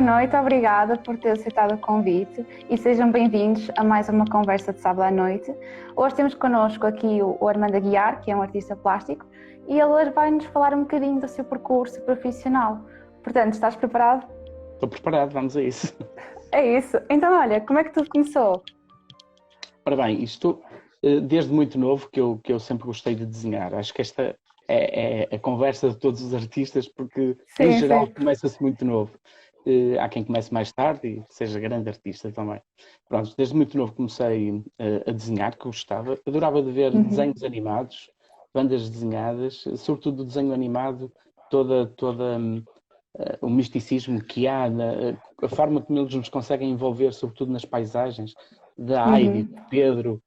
Boa noite, obrigada por ter aceitado o convite e sejam bem-vindos a mais uma conversa de sábado à noite. Hoje temos connosco aqui o Armando Aguiar, que é um artista plástico, e ele hoje vai-nos falar um bocadinho do seu percurso profissional. Portanto, estás preparado? Estou preparado, vamos a isso. É isso. Então, olha, como é que tudo começou? Ora bem, isto desde muito novo que eu sempre gostei de desenhar. Acho que esta é a conversa de todos os artistas, porque em Sim, geral sim. começa-se muito novo. Há quem comece mais tarde e seja grande artista também. Pronto, desde muito novo comecei a desenhar, que eu gostava. Adorava de ver desenhos animados, bandas desenhadas, sobretudo o desenho animado, toda o misticismo que há, a forma como eles nos conseguem envolver, sobretudo nas paisagens, da Heidi, de Pedro,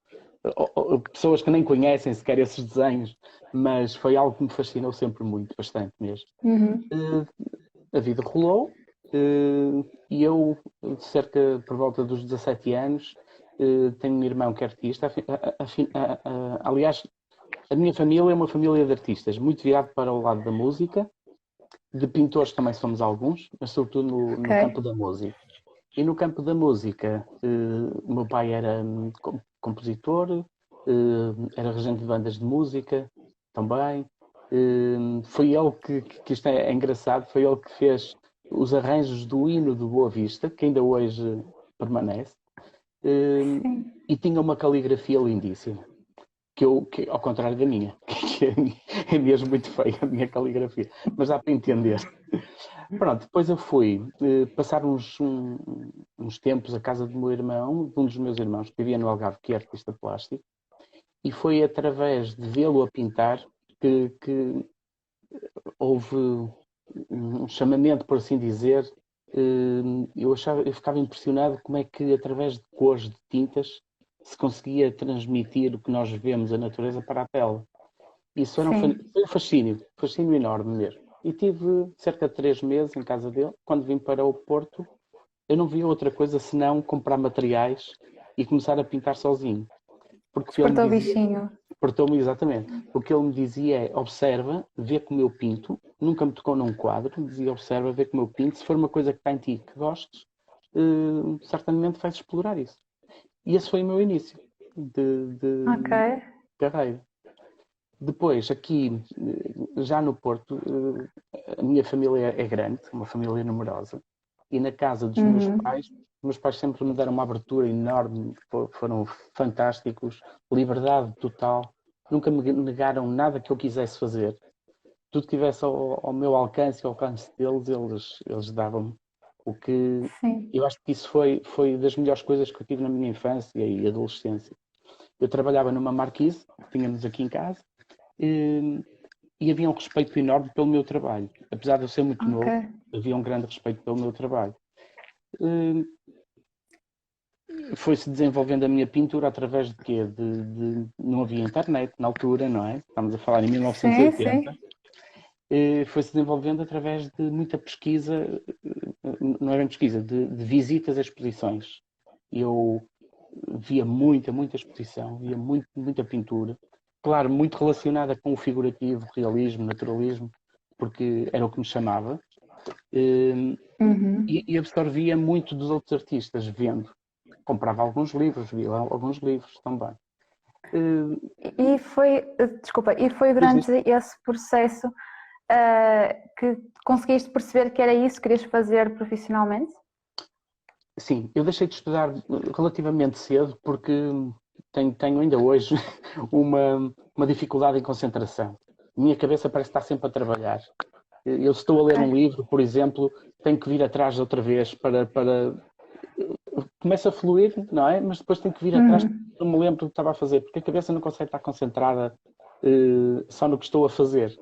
pessoas que nem conhecem sequer esses desenhos, mas foi algo que me fascinou sempre muito, bastante mesmo. A vida rolou e eu, cerca por volta dos 17 anos, tenho um irmão que é artista. Aliás, a minha família é uma família de artistas, muito virado para o lado da música. De pintores também somos alguns, mas sobretudo no campo Ok. da música. E no campo da música, o meu pai era compositor, era regente de bandas de música também. Foi ele que isto é engraçado, foi ele que fez os arranjos do hino de Boa Vista, que ainda hoje permanece, Sim. e tinha uma caligrafia lindíssima. Que ao contrário da minha, que é mesmo muito feia a minha caligrafia, mas dá para entender. Pronto, depois eu fui passar uns tempos à casa do meu irmão, de um dos meus irmãos, que vivia no Algarve, que é artista plástico, e foi através de vê-lo a pintar que houve um chamamento, por assim dizer. Eu ficava impressionado como é que através de cores, de tintas, se conseguia transmitir o que nós vemos, a natureza, para a tela. Isso foi Sim. um fascínio enorme mesmo. E tive cerca de 3 meses em casa dele. Quando vim para o Porto, eu não via outra coisa senão comprar materiais e começar a pintar sozinho. Porque o que ele me Despertou o dizia, bichinho. portou-me exatamente, o que ele me dizia é: observa, vê como eu pinto. Nunca me tocou num quadro, dizia: observa, vê como eu pinto. Se for uma coisa que está em ti que gostes, certamente vais explorar isso. E esse foi o meu início Ok. de carreira. Depois, aqui, já no Porto, a minha família é grande, uma família numerosa, e na casa dos meus pais sempre me deram uma abertura enorme, foram fantásticos, liberdade total, nunca me negaram nada que eu quisesse fazer. Tudo que tivesse ao meu alcance, ao alcance deles, eles davam-me. O que Sim. eu acho que isso foi das melhores coisas que eu tive na minha infância e adolescência. Eu trabalhava numa marquise, que tínhamos aqui em casa, e havia um respeito enorme pelo meu trabalho. Apesar de eu ser muito Ok. novo, havia um grande respeito pelo meu trabalho. Eh, Foi-se desenvolvendo a minha pintura através de quê? Não havia internet na altura, não é? Estamos a falar em Sim, 1980. sim. Foi-se desenvolvendo através de muita pesquisa, não é bem pesquisa, de visitas a exposições. Eu via muita exposição, via muita pintura. Claro, muito relacionada com o figurativo, realismo, naturalismo, porque era o que me chamava. E absorvia muito dos outros artistas, vendo. Comprava alguns livros, via alguns livros também. E foi, desculpa, e foi Diz isto? durante esse processo que conseguiste perceber que era isso que querias fazer profissionalmente? Sim, eu deixei de estudar relativamente cedo porque tenho ainda hoje uma dificuldade em concentração. Minha cabeça parece estar sempre a trabalhar. Eu estou a ler um Ok. livro, por exemplo, tenho que vir atrás outra vez para... Começa a fluir, não é? Mas depois tenho que vir atrás porque não me lembro do que estava a fazer, porque a cabeça não consegue estar concentrada só no que estou a fazer.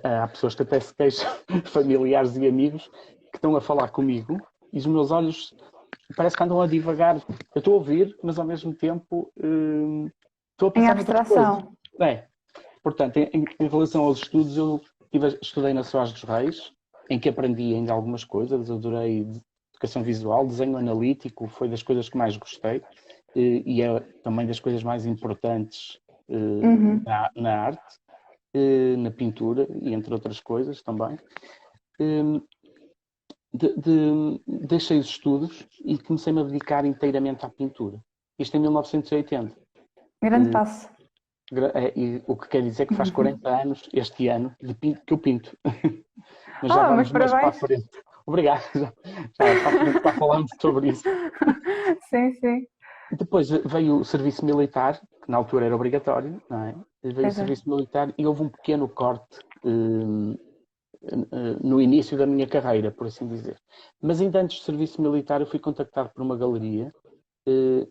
Há pessoas que até se queixam, familiares e amigos, que estão a falar comigo e os meus olhos parece que andam a divagar. Eu estou a ouvir, mas ao mesmo tempo estou a Em pensar noutras coisas. abstração. É. Portanto, em relação aos estudos, eu estudei na Soares dos Reis, em que aprendi ainda algumas coisas. Adorei educação visual, desenho analítico, foi das coisas que mais gostei e é também das coisas mais importantes na arte, na pintura e entre outras coisas também. deixei os estudos e comecei-me a dedicar inteiramente à pintura. Isto em 1980. Grande passo. E o que quer dizer que faz 40 anos, este ano, que eu pinto. Mas já Mas vamos mais para a parabéns. frente. Obrigado. Já para a frente para falarmos sobre isso. Sim, sim. Depois veio o serviço militar, que na altura era obrigatório, não é? Veio o serviço militar e houve um pequeno corte no início da minha carreira, por assim dizer. Mas ainda antes do serviço militar eu fui contactado por uma galeria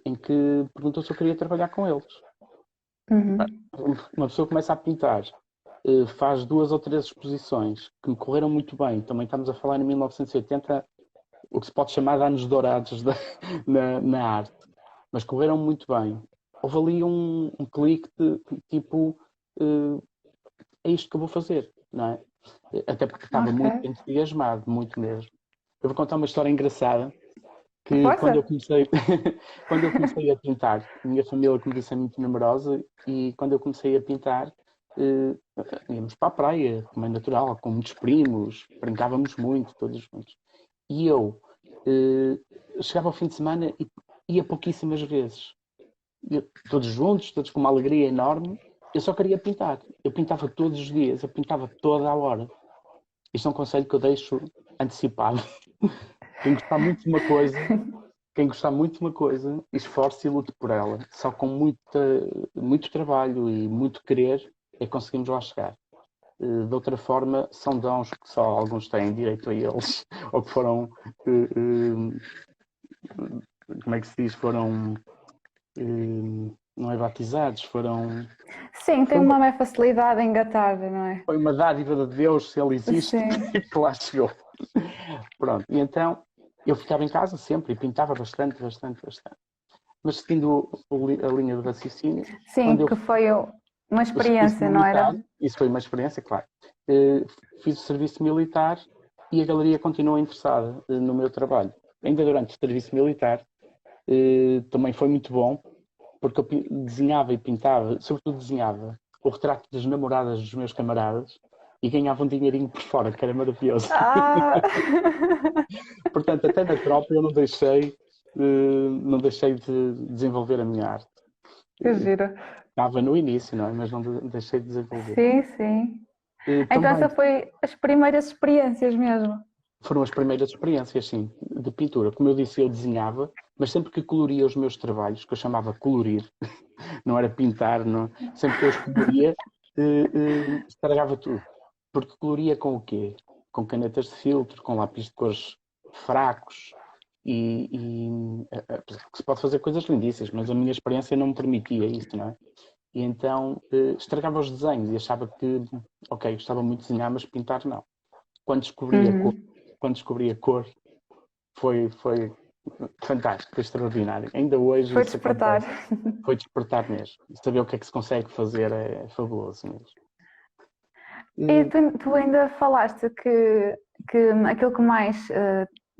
em que perguntou se eu queria trabalhar com eles. Uma pessoa começa a pintar, faz 2 ou 3 exposições que me correram muito bem. Também estamos a falar em 1980, o que se pode chamar de anos dourados na arte. Mas correram muito bem. Houve ali um clique de tipo, é isto que eu vou fazer, não é? Até porque estava muito entusiasmado, muito mesmo. Eu vou contar uma história engraçada, que quando eu comecei, quando eu comecei a pintar, a minha família, como disse, é muito numerosa, e quando eu comecei a pintar, íamos para a praia, como é natural, com muitos primos, brincávamos muito, todos juntos. E eu chegava ao fim de semana e ia pouquíssimas vezes. Todos juntos, todos com uma alegria enorme. Eu só queria pintar. Eu pintava todos os dias, eu pintava toda a hora. Isto é um conselho que eu deixo antecipado. Quem gostar muito de uma coisa, esforce e lute por ela. Só com muito trabalho e muito querer é que conseguimos lá chegar. De outra forma, são dons que só alguns têm direito a eles, ou que foram, como é que se diz, foram, não é batizados, foram... Sim, tem uma maior facilidade em engatar, não é? Foi uma dádiva de Deus, se ele existe, Sim. que lá chegou. Pronto, e então eu ficava em casa sempre e pintava bastante. Mas seguindo a linha de raciocínio... Sim, que foi uma experiência, não era? Isso foi uma experiência, claro. Fiz o serviço militar e a galeria continuou interessada no meu trabalho. Ainda durante o serviço militar também foi muito bom, porque eu desenhava e pintava, sobretudo desenhava o retrato das namoradas dos meus camaradas e ganhava um dinheirinho por fora, que era maravilhoso. Portanto, até na tropa eu não deixei de desenvolver a minha arte. Que giro. Estava no início, não é? Mas não deixei de desenvolver. Sim, sim. Então Também essa foi as primeiras experiências mesmo. foram as primeiras experiências, sim, de pintura. Como eu disse, eu desenhava, mas sempre que coloria os meus trabalhos, que eu chamava colorir, não era pintar, não. Sempre que eu os coloria, estragava tudo. Porque coloria com o quê? Com canetas de filtro, com lápis de cores fracos, que se pode fazer coisas lindíssimas, mas a minha experiência não me permitia isso, não é? E então estragava os desenhos e achava que, ok, gostava muito de desenhar, mas pintar não. Quando descobri a cor, foi fantástico, foi extraordinário. Ainda hoje foi isso despertar. acontece. Foi despertar mesmo. Saber o que é que se consegue fazer é fabuloso mesmo. E tu ainda falaste que aquilo que mais,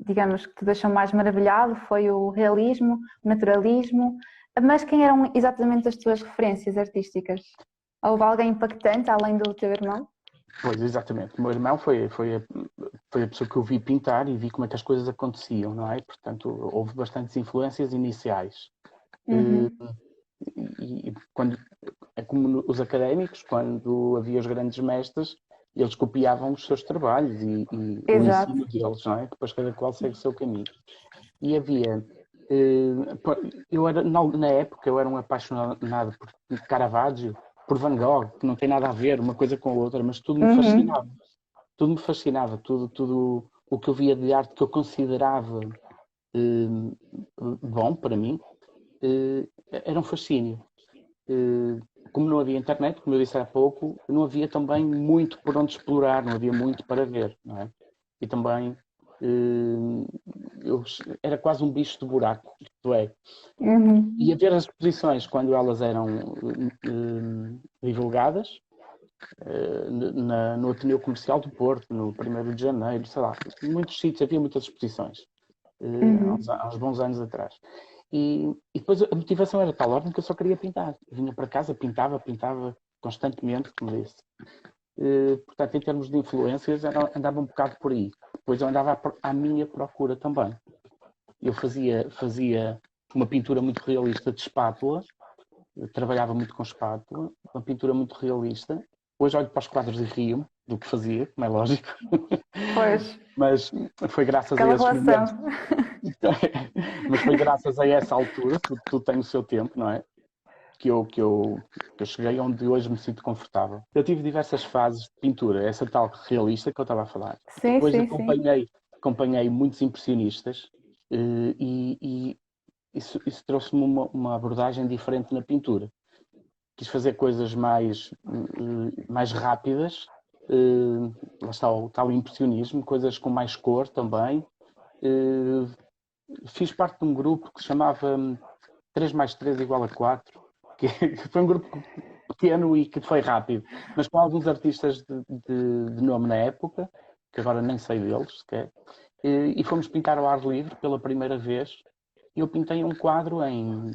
digamos, que te deixou mais maravilhado foi o realismo, o naturalismo, mas quem eram exatamente as tuas referências artísticas? Houve alguém impactante além do teu irmão? Pois, exatamente. O meu irmão foi a pessoa que eu vi pintar e vi como é que as coisas aconteciam, não é? Portanto, houve bastantes influências iniciais. E quando, é como os académicos, quando havia os grandes mestres, eles copiavam os seus trabalhos e o ensino deles, não é? Depois cada qual segue o seu caminho. E havia... na época eu era um apaixonado por Caravaggio, por Van Gogh, que não tem nada a ver uma coisa com a outra, mas tudo me fascinava. Tudo me fascinava, tudo o que eu via de arte que eu considerava bom para mim, era um fascínio. Como não havia internet, como eu disse há pouco, não havia também muito por onde explorar, não havia muito para ver, não é? E também eu era quase um bicho de buraco, isto é. E a ver as exposições quando elas eram divulgadas, no Ateneu Comercial do Porto, no 1º de Janeiro, sei lá, em muitos sítios havia muitas exposições, há uns bons anos atrás. E depois a motivação era de tal ordem que eu só queria pintar. Eu vinha para casa, pintava constantemente, como disse. Portanto, em termos de influências, andava um bocado por aí. Depois eu andava à minha procura também. Eu fazia uma pintura muito realista de espátula, eu trabalhava muito com espátula, uma pintura muito realista. Hoje olho para os quadros e rio do que fazia, como é lógico. Pois, Mas foi graças a aquela esses relação. momentos. Mas foi graças a essa altura, tudo tem o seu tempo, não é? Que eu cheguei onde hoje me sinto confortável. Eu tive diversas fases de pintura, essa tal realista que eu estava a falar. Sim, Depois sim, sim. acompanhei muitos impressionistas e isso trouxe-me uma abordagem diferente na pintura. Quis fazer coisas mais rápidas, lá está o tal impressionismo, coisas com mais cor também. Fiz parte de um grupo que se chamava 3 mais 3 igual a 4, que foi um grupo pequeno e que foi rápido, mas com alguns artistas de nome na época, que agora nem sei deles sequer, e fomos pintar ao ar livre pela primeira vez. Eu pintei um quadro em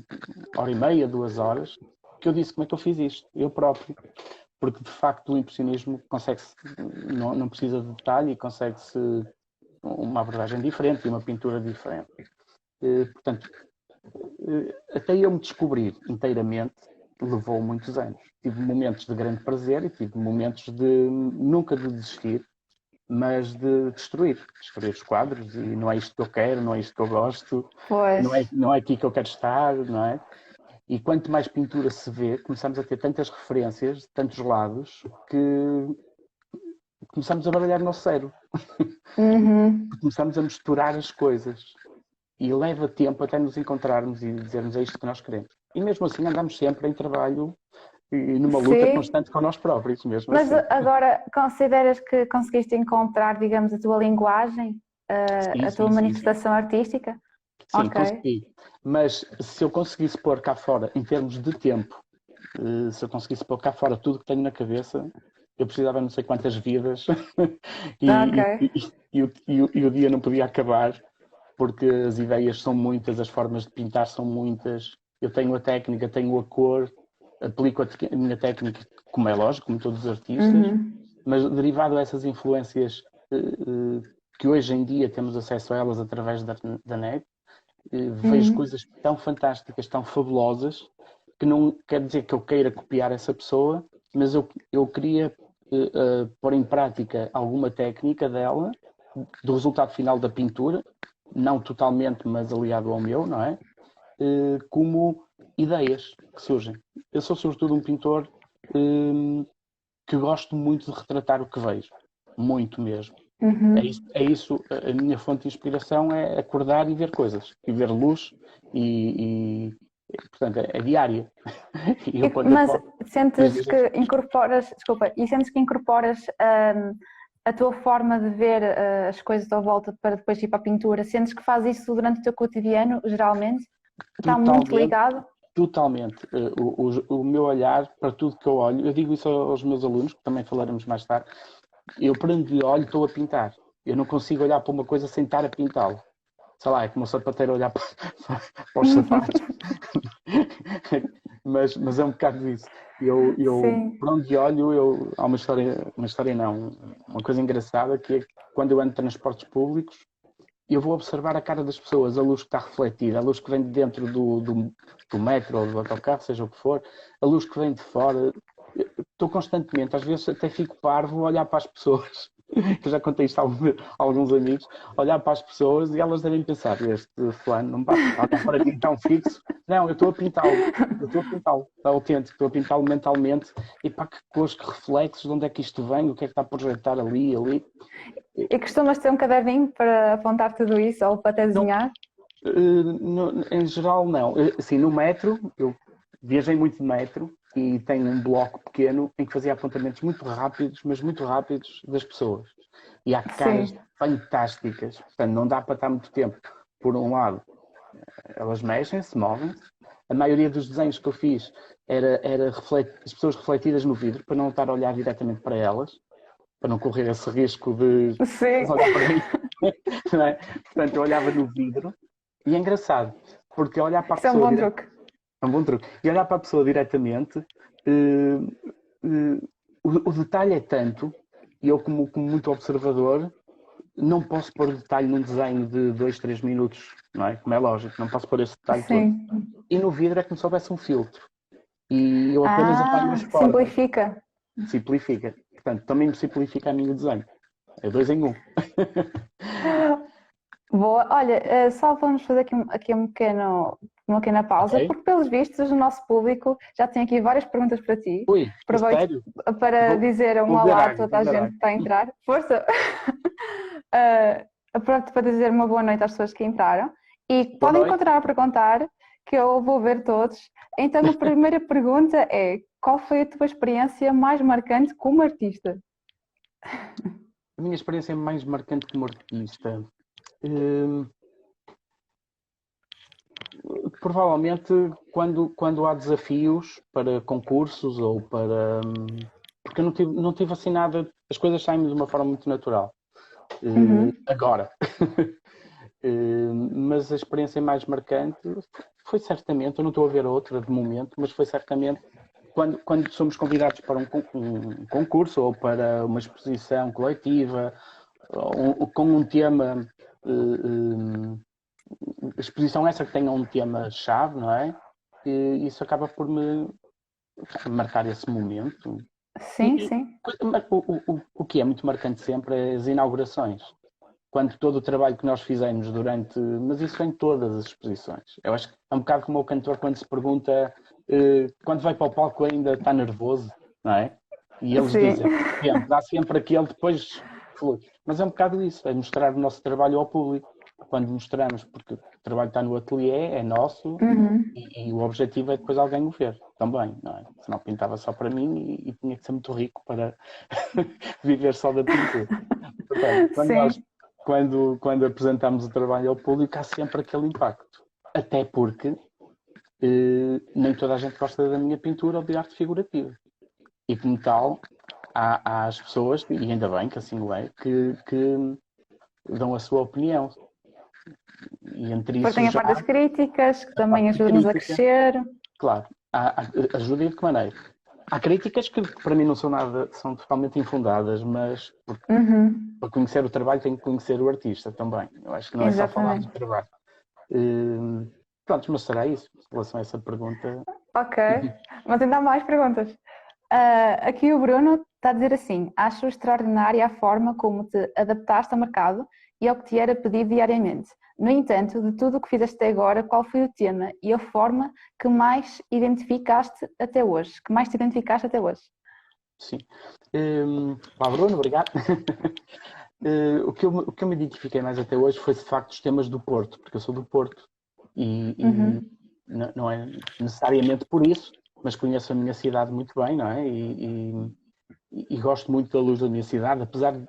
hora e meia, 2 horas, que eu disse como é que eu fiz isto, eu próprio, porque de facto o impressionismo consegue-se, não precisa de detalhe e consegue-se uma abordagem diferente e uma pintura diferente. Portanto, até eu me descobrir inteiramente levou muitos anos. Tive momentos de grande prazer e tive momentos de nunca de desistir, mas de destruir os quadros, e não é isto que eu quero, não é isto que eu gosto, Pois, não é aqui que eu quero estar, não é? E quanto mais pintura se vê, começamos a ter tantas referências de tantos lados que começamos a baralhar o nosso cérebro. uhum. Começamos a misturar as coisas. E leva tempo até nos encontrarmos e dizermos é isto que nós queremos. E mesmo assim andamos sempre em trabalho e numa luta Sim, constante com nós próprios, mesmo mas assim. agora consideras que conseguiste encontrar, digamos, a tua linguagem, Sim, a tua sim, sim, sim. manifestação artística? Sim, Ok. consegui. Mas se eu conseguisse pôr cá fora, em termos de tempo, se eu conseguisse pôr cá fora tudo que tenho na cabeça, eu precisava não sei quantas vidas Ok. e o dia não podia acabar, porque as ideias são muitas, as formas de pintar são muitas. Eu tenho a técnica, tenho a cor, aplico a minha técnica, como é lógico, como todos os artistas, Uhum. mas derivado dessas influências que hoje em dia temos acesso a elas através da net, vejo Uhum. coisas tão fantásticas, tão fabulosas, que não quer dizer que eu queira copiar essa pessoa, mas eu queria pôr em prática alguma técnica dela, do resultado final da pintura, não totalmente, mas aliado ao meu, não é? Como ideias que surgem. Eu sou sobretudo um pintor que gosto muito de retratar o que vejo, muito mesmo. Uhum. É isso, a minha fonte de inspiração é acordar e ver coisas, e ver luz, portanto, é diária. E eu quando Mas acordo, diz, sentes diz, que incorporas, desculpa, e sentes que incorporas a tua forma de ver as coisas à volta para depois ir para a pintura? Sentes que fazes isso durante o teu cotidiano, geralmente? Está muito totalmente, ligado? totalmente. O meu olhar para tudo que eu olho, eu digo isso aos meus alunos, que também falaremos mais tarde, eu para onde olho estou a pintar. Eu não consigo olhar para uma coisa sem estar a pintá-lo. Sei lá, é como o sapateiro olhar para os sapatos. mas é um bocado disso. Sim. Por onde olho, há uma história não, uma coisa engraçada que é que quando eu ando em transportes públicos, eu vou observar a cara das pessoas, a luz que está refletida, a luz que vem de dentro do metro ou do autocarro, seja o que for, a luz que vem de fora. Estou constantemente, às vezes até fico parvo a olhar para as pessoas. Eu já contei isto a alguns amigos, olhar para as pessoas e elas devem pensar, este fulano não bate, olhar para mim tão fixo. Não, eu estou a pintá-lo, está autêntico, estou a pintá-lo mentalmente e para que cores, que reflexos, de onde é que isto vem, o que é que está a projetar ali. E costumas ter um caderninho para apontar tudo isso ou para até Não, desenhar? em geral não. Assim, no metro, eu viajei muito de metro e tenho um bloco pequeno em que fazia apontamentos muito rápidos, mas muito rápidos das pessoas. E há caras Sim. fantásticas, portanto não dá para estar muito tempo. Por um lado, elas mexem-se, movem-se. A maioria dos desenhos que eu fiz era as pessoas refletidas no vidro, para não estar a olhar diretamente para elas, para não correr esse risco de Sim. olhar para mim. Não é? Portanto, eu olhava no vidro e é engraçado, porque olhar para a Isso é um pessoa bom diretamente. truque. É um bom truque. E olhar para a pessoa diretamente, eh, o detalhe é tanto, e eu como muito observador, não posso pôr o detalhe num desenho de 2, 3 minutos, não é? Como é lógico, não posso pôr esse detalhe todo. Sim. E no vidro é como se houvesse um filtro. E eu apenas apanho as Ah, formas. simplifica. Simplifica. Portanto, também me simplifica a mim o desenho. É 2 em 1. Boa. Olha, só vamos fazer aqui uma pequena pausa, Ok? porque pelos vistos o nosso público já tem aqui várias perguntas para ti. Ui, a Aproveito sério? para dizer um Vou beber olá a água, toda vou a beber gente água. que está a entrar. Força! Aproveito para dizer uma boa noite às pessoas que entraram e Boa podem noite. continuar a perguntar, que eu vou ver todos. Então, a primeira pergunta é: qual foi a tua experiência mais marcante como artista? A minha experiência mais marcante como artista. Provavelmente quando há desafios para concursos ou para. Porque eu não tive assim nada. As coisas saem de uma forma muito natural. Agora. Mas a experiência mais marcante foi certamente, eu não estou a ver outra de momento, mas foi certamente quando somos convidados para um concurso ou para uma exposição coletiva, com um tema, exposição essa que tenha um tema-chave, não é? E isso acaba por me marcar esse momento. Sim, sim. O que é muito marcante sempre é as inaugurações. Quando todo o trabalho que nós fizemos durante. Mas isso em todas as exposições. Eu acho que é um bocado como o cantor quando se pergunta quando vai para o palco ainda está nervoso, não é? E eles Sim. dizem, sempre, dá sempre aquele depois flui. Mas é um bocado isso, é mostrar o nosso trabalho ao público. Quando mostramos, porque o trabalho está no ateliê, é nosso, e o objetivo é depois alguém o ver também, não é? Senão pintava só para mim e tinha que ser muito rico para viver só da pintura. Portanto, Sim. quando apresentamos o trabalho ao público, há sempre aquele impacto. Até porque nem toda a gente gosta da minha pintura ou de arte figurativa. E como tal, há as pessoas, e ainda bem que assim o é, que dão a sua opinião. E entre Depois isso tem a já parte das críticas, que a também parte de ajuda-nos a crítica, crescer. claro, ajuda e de que maneira? Há críticas que para mim não são nada, são totalmente infundadas, mas para conhecer o trabalho tem que conhecer o artista também. Eu acho que não é só falar do Exatamente. trabalho. Pronto, mas será isso em relação a essa pergunta? Ok, mas ainda há mais perguntas. Aqui o Bruno está a dizer assim: acho extraordinária a forma como te adaptaste ao mercado e ao que te era pedido diariamente. No entanto, de tudo o que fizeste até agora, qual foi o tema e a forma que mais identificaste até hoje? Que mais te identificaste até hoje? Sim. Olá, Bruno, obrigado. O que eu me identifiquei mais até hoje foi de facto os temas do Porto, porque eu sou do Porto e não é necessariamente por isso, mas conheço a minha cidade muito bem, não é? E gosto muito da luz da minha cidade, apesar de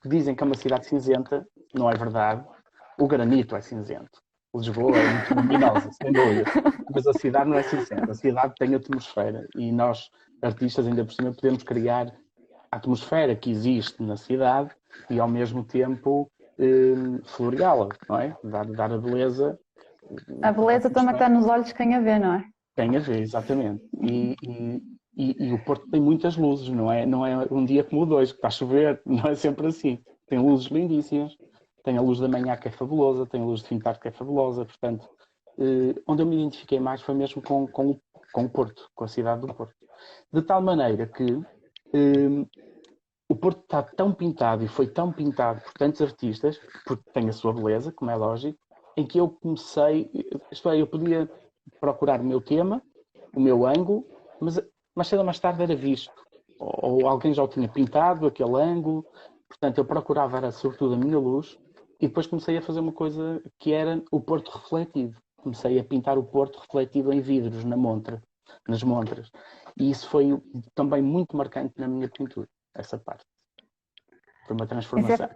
que dizem que é uma cidade cinzenta, não é verdade. O granito é cinzento. Lisboa é muito luminosa, sem dúvida. Mas a cidade não é cinzenta. A cidade tem atmosfera. E nós, artistas, ainda por cima, podemos criar a atmosfera que existe na cidade e, ao mesmo tempo, floreá-la, não é? Dar a beleza A à beleza também está atmosfera. nos olhos de quem a vê, não é? Tem a ver, exatamente. E o Porto tem muitas luzes, não é um dia como o dois, que está a chover, não é sempre assim. Tem luzes lindíssimas, tem a luz da manhã que é fabulosa, tem a luz de fim de tarde que é fabulosa, portanto, onde eu me identifiquei mais foi mesmo com o Porto, com a cidade do Porto. De tal maneira que o Porto está tão pintado e foi tão pintado por tantos artistas, porque tem a sua beleza, como é lógico, em que eu comecei, isto é, eu podia procurar o meu tema, o meu ângulo, mas mais cedo ou mais tarde era visto. Ou alguém já o tinha pintado, aquele ângulo, portanto eu procurava era sobretudo a minha luz e depois comecei a fazer uma coisa que era o Porto refletido. Comecei a pintar o Porto refletido em vidros, nas montras. E isso foi também muito marcante na minha pintura, essa parte. Foi uma transformação.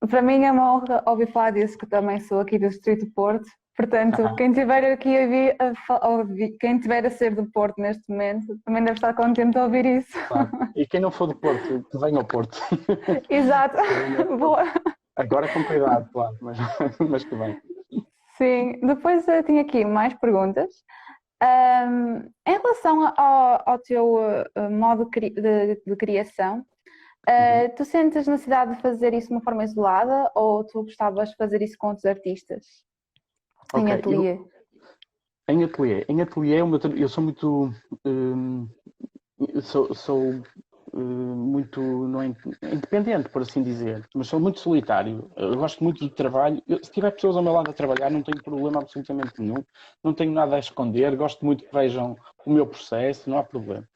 Para mim é uma honra ouvir falar disso, que também sou aqui do Distrito do Porto. Portanto, quem estiver aqui a ouvir, quem estiver a ser do Porto neste momento, também deve estar contente de ouvir isso. Claro. E quem não for do Porto, que venha ao Porto. Exato. Boa. Agora com cuidado, claro, mas que bem. Sim, depois eu tinha aqui mais perguntas. Em relação ao teu modo de criação, tu sentes necessidade de fazer isso de uma forma isolada ou tu gostavas de fazer isso com outros artistas em Ok, ateliê? em ateliê eu sou muito, sou muito, não é, independente, por assim dizer, mas sou muito solitário. Eu gosto muito do trabalho. Se tiver pessoas ao meu lado a trabalhar, não tenho problema absolutamente nenhum. Não tenho nada a esconder. Gosto muito que vejam o meu processo, não há problema.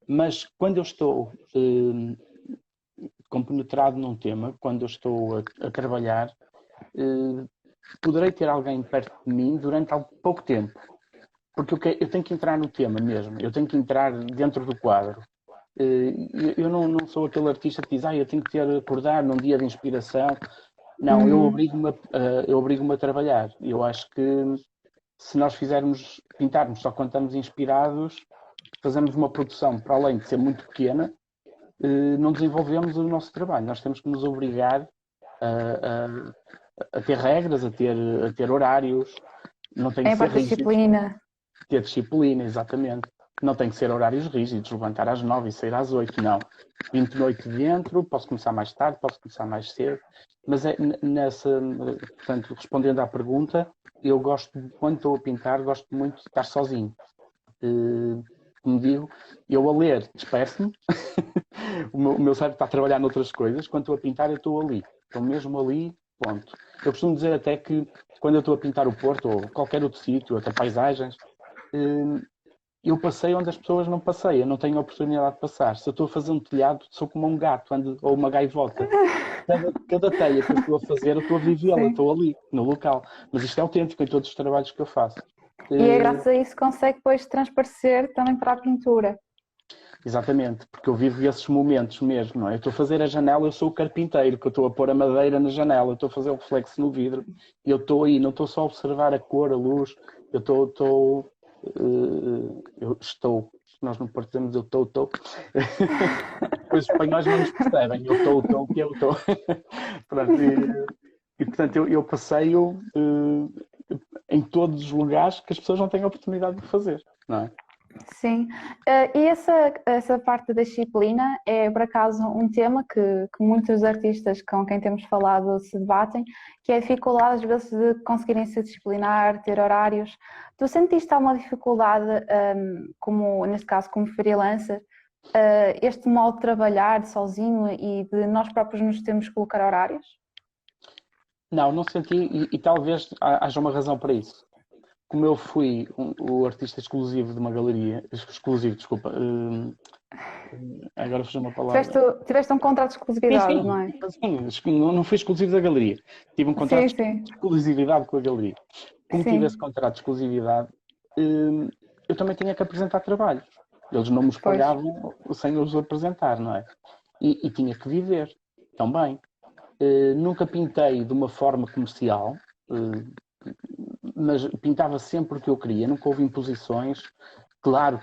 Mas quando eu estou compenetrado num tema, quando eu estou a trabalhar, poderei ter alguém perto de mim durante pouco tempo. Porque eu tenho que entrar no tema mesmo. Eu tenho que entrar dentro do quadro. Eu não sou aquele artista que diz, eu tenho que acordar num dia de inspiração. Não, eu obrigo-me a trabalhar. Eu acho que se nós pintarmos só quando estamos inspirados, fazemos uma produção, para além de ser muito pequena, não desenvolvemos o nosso trabalho. Nós temos que nos obrigar a ter regras, a ter horários. Não tem É que a ser parte da rígidos. disciplina. Ter disciplina, exatamente. Não tem que ser horários rígidos, levantar às 9 e sair às 8, não. 20 de noite dentro, posso começar mais tarde, posso começar mais cedo, mas portanto, respondendo à pergunta, eu quando estou a pintar, gosto muito de estar sozinho. Como digo, eu a ler disperso-me, o meu cérebro está a trabalhar noutras coisas, quando estou a pintar eu estou ali, estou mesmo ali, ponto. Eu costumo dizer até que quando eu estou a pintar o Porto, ou qualquer outro sítio, até paisagens, eu passei onde as pessoas não passeiam, não tenho a oportunidade de passar. Se eu estou a fazer um telhado, sou como um gato ou uma gaivota. Cada teia que eu estou a fazer, eu estou a vivê-la, Sim. estou ali, no local. Mas isto é autêntico em todos os trabalhos que eu faço. E é graças a isso que consegue depois transparecer também para a pintura. Exatamente, porque eu vivo esses momentos mesmo, não é? Eu estou a fazer a janela, eu sou o carpinteiro, que eu estou a pôr a madeira na janela, eu estou a fazer o reflexo no vidro, e eu estou aí, não estou só a observar a cor, a luz, eu estou, nós não partimos, eu estou. Depois os espanhóis não nos percebem, eu estou, que eu estou. Portanto, eu passeio em todos os lugares que as pessoas não têm a oportunidade de fazer, não é? Sim, e essa parte da disciplina é por acaso um tema que muitos artistas com quem temos falado se debatem, que é a dificuldade às vezes de conseguirem se disciplinar, ter horários. Tu sentiste alguma dificuldade, como neste caso como freelancer, este modo de trabalhar sozinho e de nós próprios nos termos que colocar horários? Não senti, e talvez haja uma razão para isso. Como eu fui o artista exclusivo de uma galeria, exclusivo, desculpa, agora fugiu uma palavra. Tiveste um contrato de exclusividade, não é? Sim, não fui exclusivo da galeria. Tive um contrato Sim, de sim, exclusividade com a galeria. Como tive esse sim, contrato de exclusividade, eu também tinha que apresentar trabalhos. Eles não me os pois, pagavam sem os apresentar, não é? E tinha que viver também. Nunca pintei de uma forma comercial, mas pintava sempre o que eu queria, nunca houve imposições. Claro,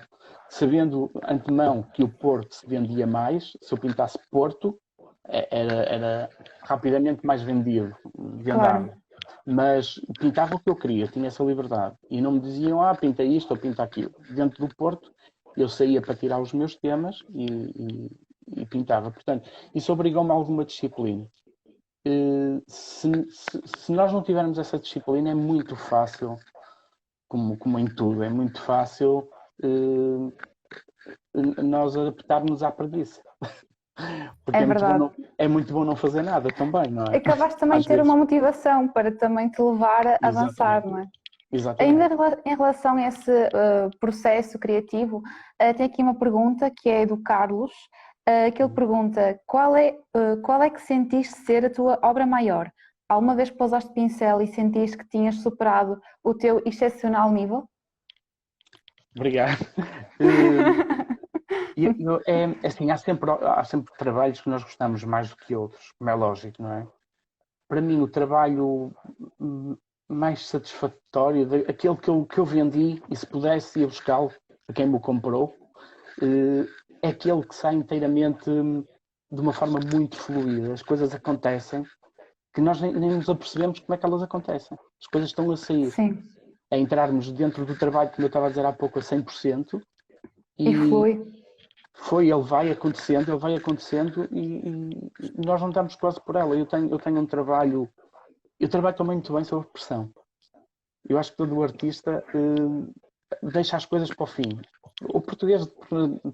sabendo antemão que o Porto se vendia mais, se eu pintasse Porto, era rapidamente mais vendável. claro. Mas pintava o que eu queria, tinha essa liberdade. E não me diziam, pinta isto ou pinta aquilo. Dentro do Porto, eu saía para tirar os meus temas e pintava. Portanto, isso obrigou-me a alguma disciplina. Se nós não tivermos essa disciplina, é muito fácil, como em tudo, é muito fácil nós adaptarmos à preguiça. Porque É verdade. é muito bom não fazer nada também, não é? Acabaste também Às de ter vezes. uma motivação para também te levar a avançar, Exatamente. não é? Ainda Exatamente. em relação a esse processo criativo, tem aqui uma pergunta que é do Carlos, que ele pergunta qual é que sentiste ser a tua obra maior? Alguma vez pousaste pincel e sentiste que tinhas superado o teu excepcional nível? Obrigado. Assim, há sempre trabalhos que nós gostamos mais do que outros, como é lógico, não é? Para mim, o trabalho mais satisfatório, aquele que eu vendi e se pudesse ir buscá-lo a quem me comprou, é aquele que sai inteiramente de uma forma muito fluida. As coisas acontecem que nós nem nos apercebemos como é que elas acontecem. As coisas estão a sair. Sim. é entrarmos dentro do trabalho, como eu estava a dizer há pouco, a 100%. E foi. Ele vai acontecendo e nós não damos quase por ela. Eu tenho um trabalho, eu trabalho também muito bem sob pressão. Eu acho que todo artista deixa as coisas para o fim. O português,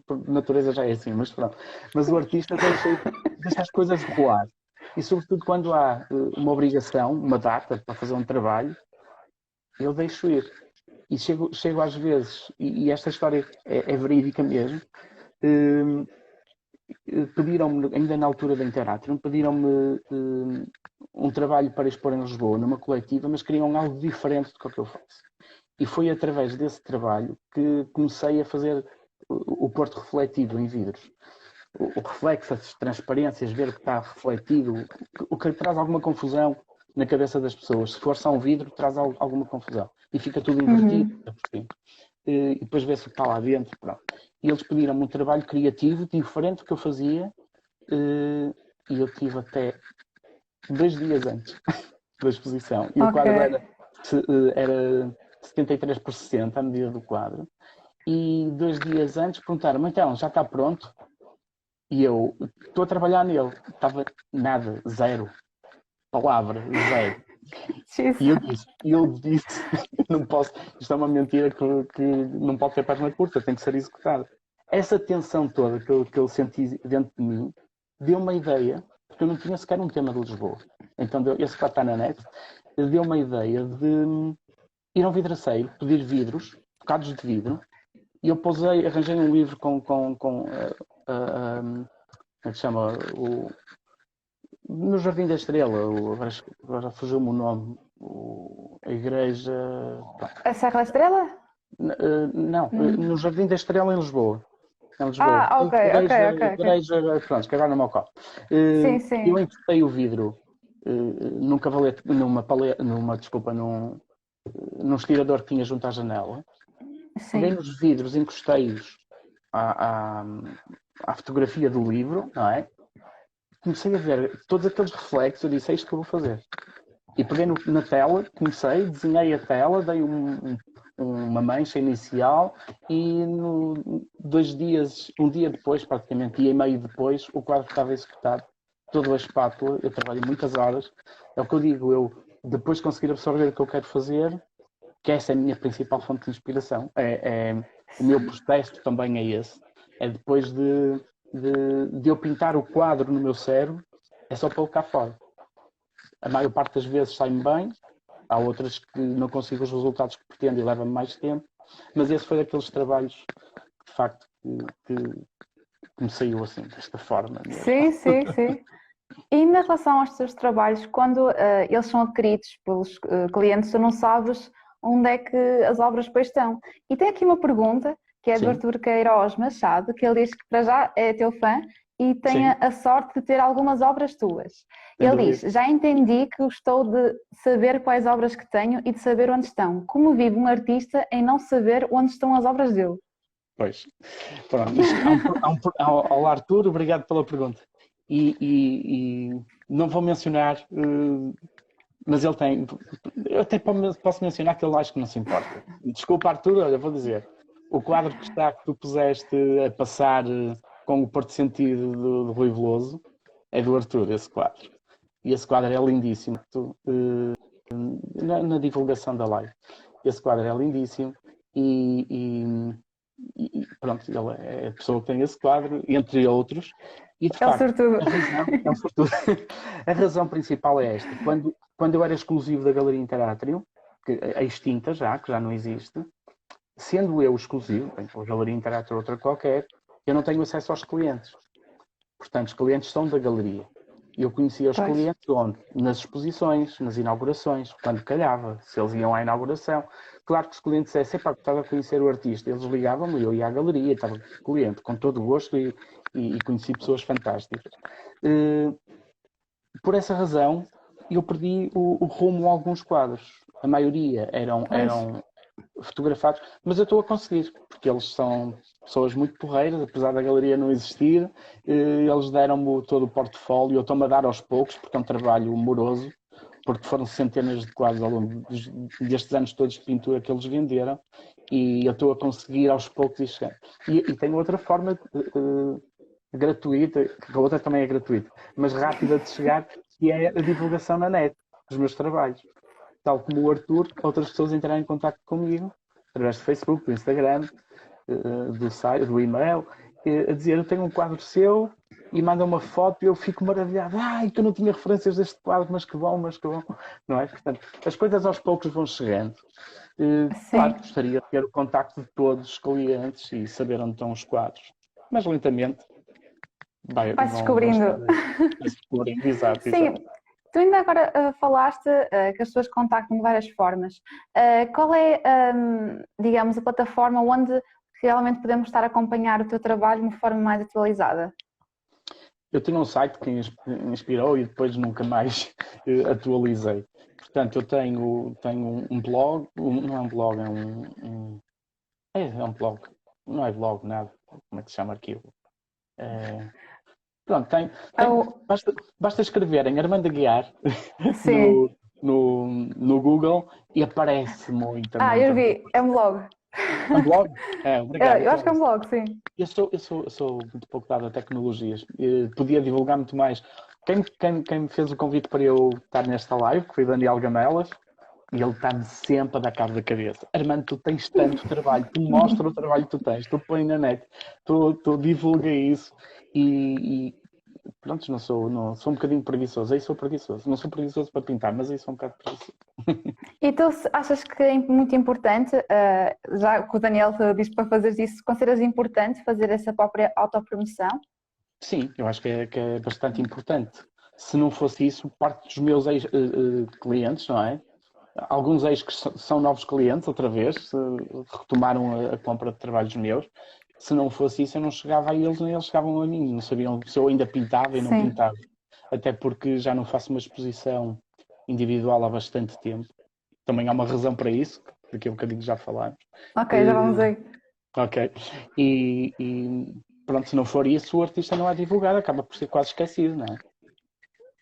por natureza, já é assim, mas pronto. Mas o artista deixa as coisas rolar. E sobretudo quando há uma obrigação, uma data para fazer um trabalho, eu deixo ir. E chego às vezes, e esta história é verídica mesmo, pediram-me, ainda na altura da Interatrium, pediram-me um trabalho para expor em Lisboa, numa coletiva, mas queriam algo diferente do que eu faço. E foi através desse trabalho que comecei a fazer o porto refletivo em vidros. O reflexo, as transparências, ver o que está refletido, o que traz alguma confusão na cabeça das pessoas. Se for só um vidro, traz alguma confusão. E fica tudo invertido. E depois vê-se o que está lá dentro. Pronto. E eles pediram-me um trabalho criativo, diferente do que eu fazia, e eu tive até 2 dias antes da exposição. E o quadro era 73% à medida do quadro. E 2 dias antes perguntaram-me, então, já está pronto? E eu estou a trabalhar nele. Estava nada, zero. Palavra, zero. E eu disse, não posso, isto é uma mentira que não pode ter perna curta, tem que ser executado. Essa tensão toda que eu senti dentro de mim deu uma ideia, porque eu não tinha sequer um tema de Lisboa. Então, esse que está na net, deu uma ideia de ir a um vidraceiro, pedir vidros, bocados de vidro, e eu arranjei um livro com como é que chama? No Jardim da Estrela, agora fugiu-me o nome, a igreja... A Serra da Estrela? Não, no Jardim da Estrela em Lisboa. Em Lisboa. Ok. Igreja, pronto, que agora não me ocorre. Sim. Eu encostei o vidro num cavalete, num estirador que tinha junto à janela. Peguei nos vidros, encostei-os à fotografia do livro, não é? Comecei a ver todos aqueles reflexos, eu disse, é isto que eu vou fazer. E peguei na tela, desenhei a tela, dei uma mancha inicial e 2 dias, um dia depois, praticamente, dia e meio depois, o quadro estava executado. Toda a espátula, eu trabalho muitas horas. É o que eu digo, eu depois de conseguir absorver o que eu quero fazer, que essa é a minha principal fonte de inspiração. O meu protesto também é esse. É depois de eu pintar o quadro no meu cérebro, é só pô-lo cá fora. A maior parte das vezes sai-me bem, há outras que não consigo os resultados que pretendo e leva-me mais tempo, mas esse foi daqueles trabalhos que, de facto, que me saiu assim, desta forma mesmo. Sim. E na relação aos teus trabalhos, quando eles são adquiridos pelos clientes, tu não sabes onde é que as obras depois estão. E tem aqui uma pergunta, que é do Artur Queiroz Machado, que ele diz que para já é teu fã e tem a sorte de ter algumas obras tuas. Ele diz, já entendi que gostou de saber quais obras que tenho e de saber onde estão. Como vive um artista em não saber onde estão as obras dele? Pois, pronto. Olá Artur, obrigado pela pergunta. E não vou mencionar, mas ele tem, eu até posso mencionar que ele acho que não se importa. Desculpa Artur, olha, vou dizer, o quadro que tu puseste a passar com o Porto Sentido do Rui Veloso é do Artur, esse quadro. E esse quadro é lindíssimo, na divulgação da live. Esse quadro é lindíssimo e pronto, ele é a pessoa que tem esse quadro, entre outros. E de facto, é um sortudo. A razão principal é esta. Quando eu era exclusivo da Galeria Interatrium, que é extinta já, que já não existe, sendo eu exclusivo, a Galeria Interatrium ou outra qualquer, eu não tenho acesso aos clientes. Portanto, os clientes são da galeria. Eu conhecia os clientes onde? Nas exposições, nas inaugurações, quando calhava, se eles iam à inauguração. Claro que os clientes dissessem, estava a conhecer o artista, eles ligavam-me, eu ia à galeria, estava com o cliente, com todo o gosto e conheci pessoas fantásticas. Por essa razão, eu perdi o rumo a alguns quadros. A maioria eram fotografados, mas eu estou a conseguir, porque eles são pessoas muito porreiras, apesar da galeria não existir, eles deram-me todo o portfólio, eu estou-me a dar aos poucos, porque é um trabalho moroso, porque foram centenas de quadros ao longo destes anos todos de pintura que eles venderam, e eu estou a conseguir aos poucos ir chegando. E tenho outra forma gratuita, que a outra também é gratuita, mas rápida de chegar, que é a divulgação na net dos meus trabalhos. Tal como o Arthur, outras pessoas entrarem em contato comigo, através do Facebook, do Instagram, do site, do e-mail, a dizer: eu tenho um quadro seu, e manda uma foto e eu fico maravilhado. Ai, que eu não tinha referências deste quadro, mas que bom, não é? Portanto, as coisas aos poucos vão chegando. Claro, gostaria de ter o contacto de todos os clientes e saber onde estão os quadros, mas lentamente vais descobrindo. Exato, sim. Exato. Tu ainda agora falaste que as pessoas contactam de várias formas. Qual é, digamos, a plataforma onde realmente podemos estar a acompanhar o teu trabalho de uma forma mais atualizada? Eu tinha um site que me inspirou e depois nunca mais atualizei. Portanto, eu tenho um blog, não é um blog, é um blog, não é blog, nada, como é que se chama aquilo? Pronto, basta escreverem Armando Aguiar no Google e aparece muita. Eu vi, é um blog. É um blog? Obrigado. Eu acho que é um blog, sim. Eu sou muito pouco dado a tecnologias. Podia divulgar muito mais. Quem me fez o convite para eu estar nesta live foi Daniel Gamelas, e ele está-me sempre a dar cabo da cabeça. Armando, tu tens tanto trabalho, tu mostra o trabalho que tu tens, tu põe na net, tu divulga isso, e pronto, não sou um bocadinho preguiçoso. Aí sou preguiçoso. Não sou preguiçoso para pintar, mas aí sou um bocado preguiçoso. E tu achas que é muito importante, já que o Daniel te diz para fazer isso, consideras importante fazer essa própria autopromoção? Sim, eu acho que é bastante importante. Se não fosse isso, parte dos meus clientes, não é? Alguns ex que são novos clientes, outra vez, retomaram a compra de trabalhos meus. Se não fosse isso, eu não chegava a eles, nem eles chegavam a mim. Não sabiam se eu ainda pintava e não pintava. Até porque já não faço uma exposição individual há bastante tempo. Também há uma razão para isso, daqui a um bocadinho já falámos. Ok, já vamos aí. Ok. E pronto, se não for isso, o artista não é divulgado, acaba por ser quase esquecido, não é?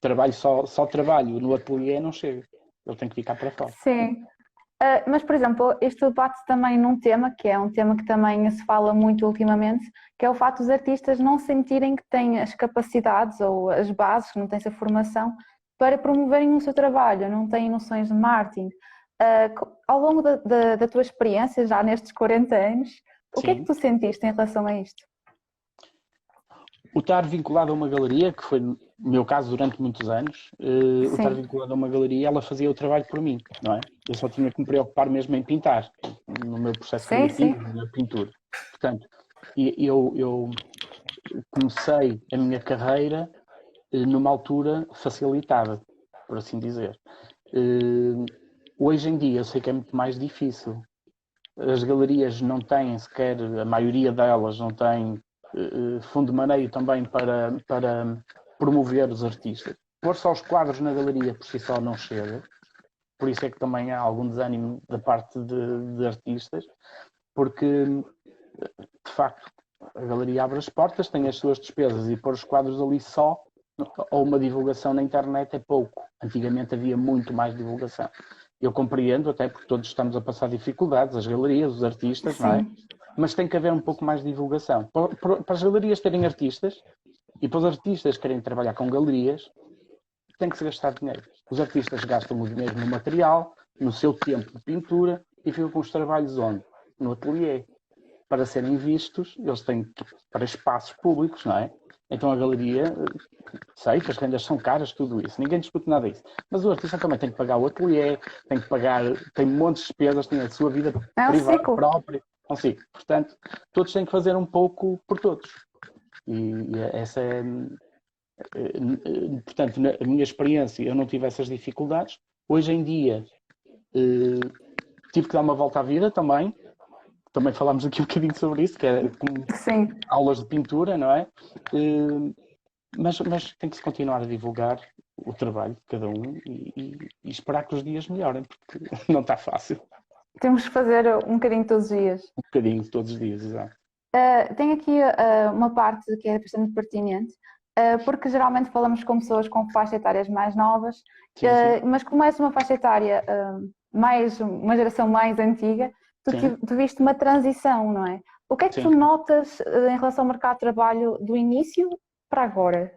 Trabalho só trabalho no ateliê não chega. Ele tem que ficar para fora. Sim. Mas, por exemplo, isto bate também num tema, que é um tema que também se fala muito ultimamente, que é o facto dos artistas não sentirem que têm as capacidades ou as bases, que não têm essa formação, para promoverem o seu trabalho, não têm noções de marketing. Ao longo da tua experiência, já nestes 40 anos, o que é que tu sentiste em relação a isto? O estar vinculado a uma galeria, que foi no meu caso durante muitos anos, o estar vinculado a uma galeria, ela fazia o trabalho por mim, não é? Eu só tinha que me preocupar mesmo em pintar, no meu processo criativo, na pintura. Portanto, eu comecei a minha carreira numa altura facilitada, por assim dizer. Hoje em dia eu sei que é muito mais difícil. As galerias não têm sequer, a maioria delas não tem fundo de maneio também para promover os artistas. Pôr só os quadros na galeria por si só não chega. Por isso é que também há algum desânimo da parte de artistas, porque de facto a galeria abre as portas, tem as suas despesas, e pôr os quadros ali só, ou uma divulgação na internet, é pouco. Antigamente havia muito mais divulgação. Eu compreendo, até porque todos estamos a passar dificuldades, as galerias, os artistas, não é? Mas tem que haver um pouco mais de divulgação. Para as galerias terem artistas, e para os artistas querem trabalhar com galerias, tem que se gastar dinheiro. Os artistas gastam o dinheiro no material, no seu tempo de pintura, e ficam com os trabalhos onde? No ateliê. Para serem vistos, eles têm que ir para espaços públicos, não é? Então a galeria, sei que as rendas são caras, tudo isso, ninguém discute nada disso. Mas o artista também tem que pagar o ateliê, tem que pagar, tem montes de despesas, tem a sua vida privada própria. É um ciclo. Portanto, todos têm que fazer um pouco por todos. E essa é... Portanto, na minha experiência, eu não tive essas dificuldades. Hoje em dia, tive que dar uma volta à vida também. Também falámos aqui um bocadinho sobre isso, que é como aulas de pintura, não é? Mas tem que se continuar a divulgar o trabalho de cada um e esperar que os dias melhorem, porque não está fácil. Temos que fazer um bocadinho todos os dias. Um bocadinho todos os dias, exato. Tem aqui uma parte que é bastante pertinente. porque geralmente falamos com pessoas com faixas etárias mais novas, Sim, sim. mas como és uma faixa etária uma geração mais antiga, Sim, tu viste uma transição, não é? O que é que tu sim. notas em relação ao mercado de trabalho do início para agora?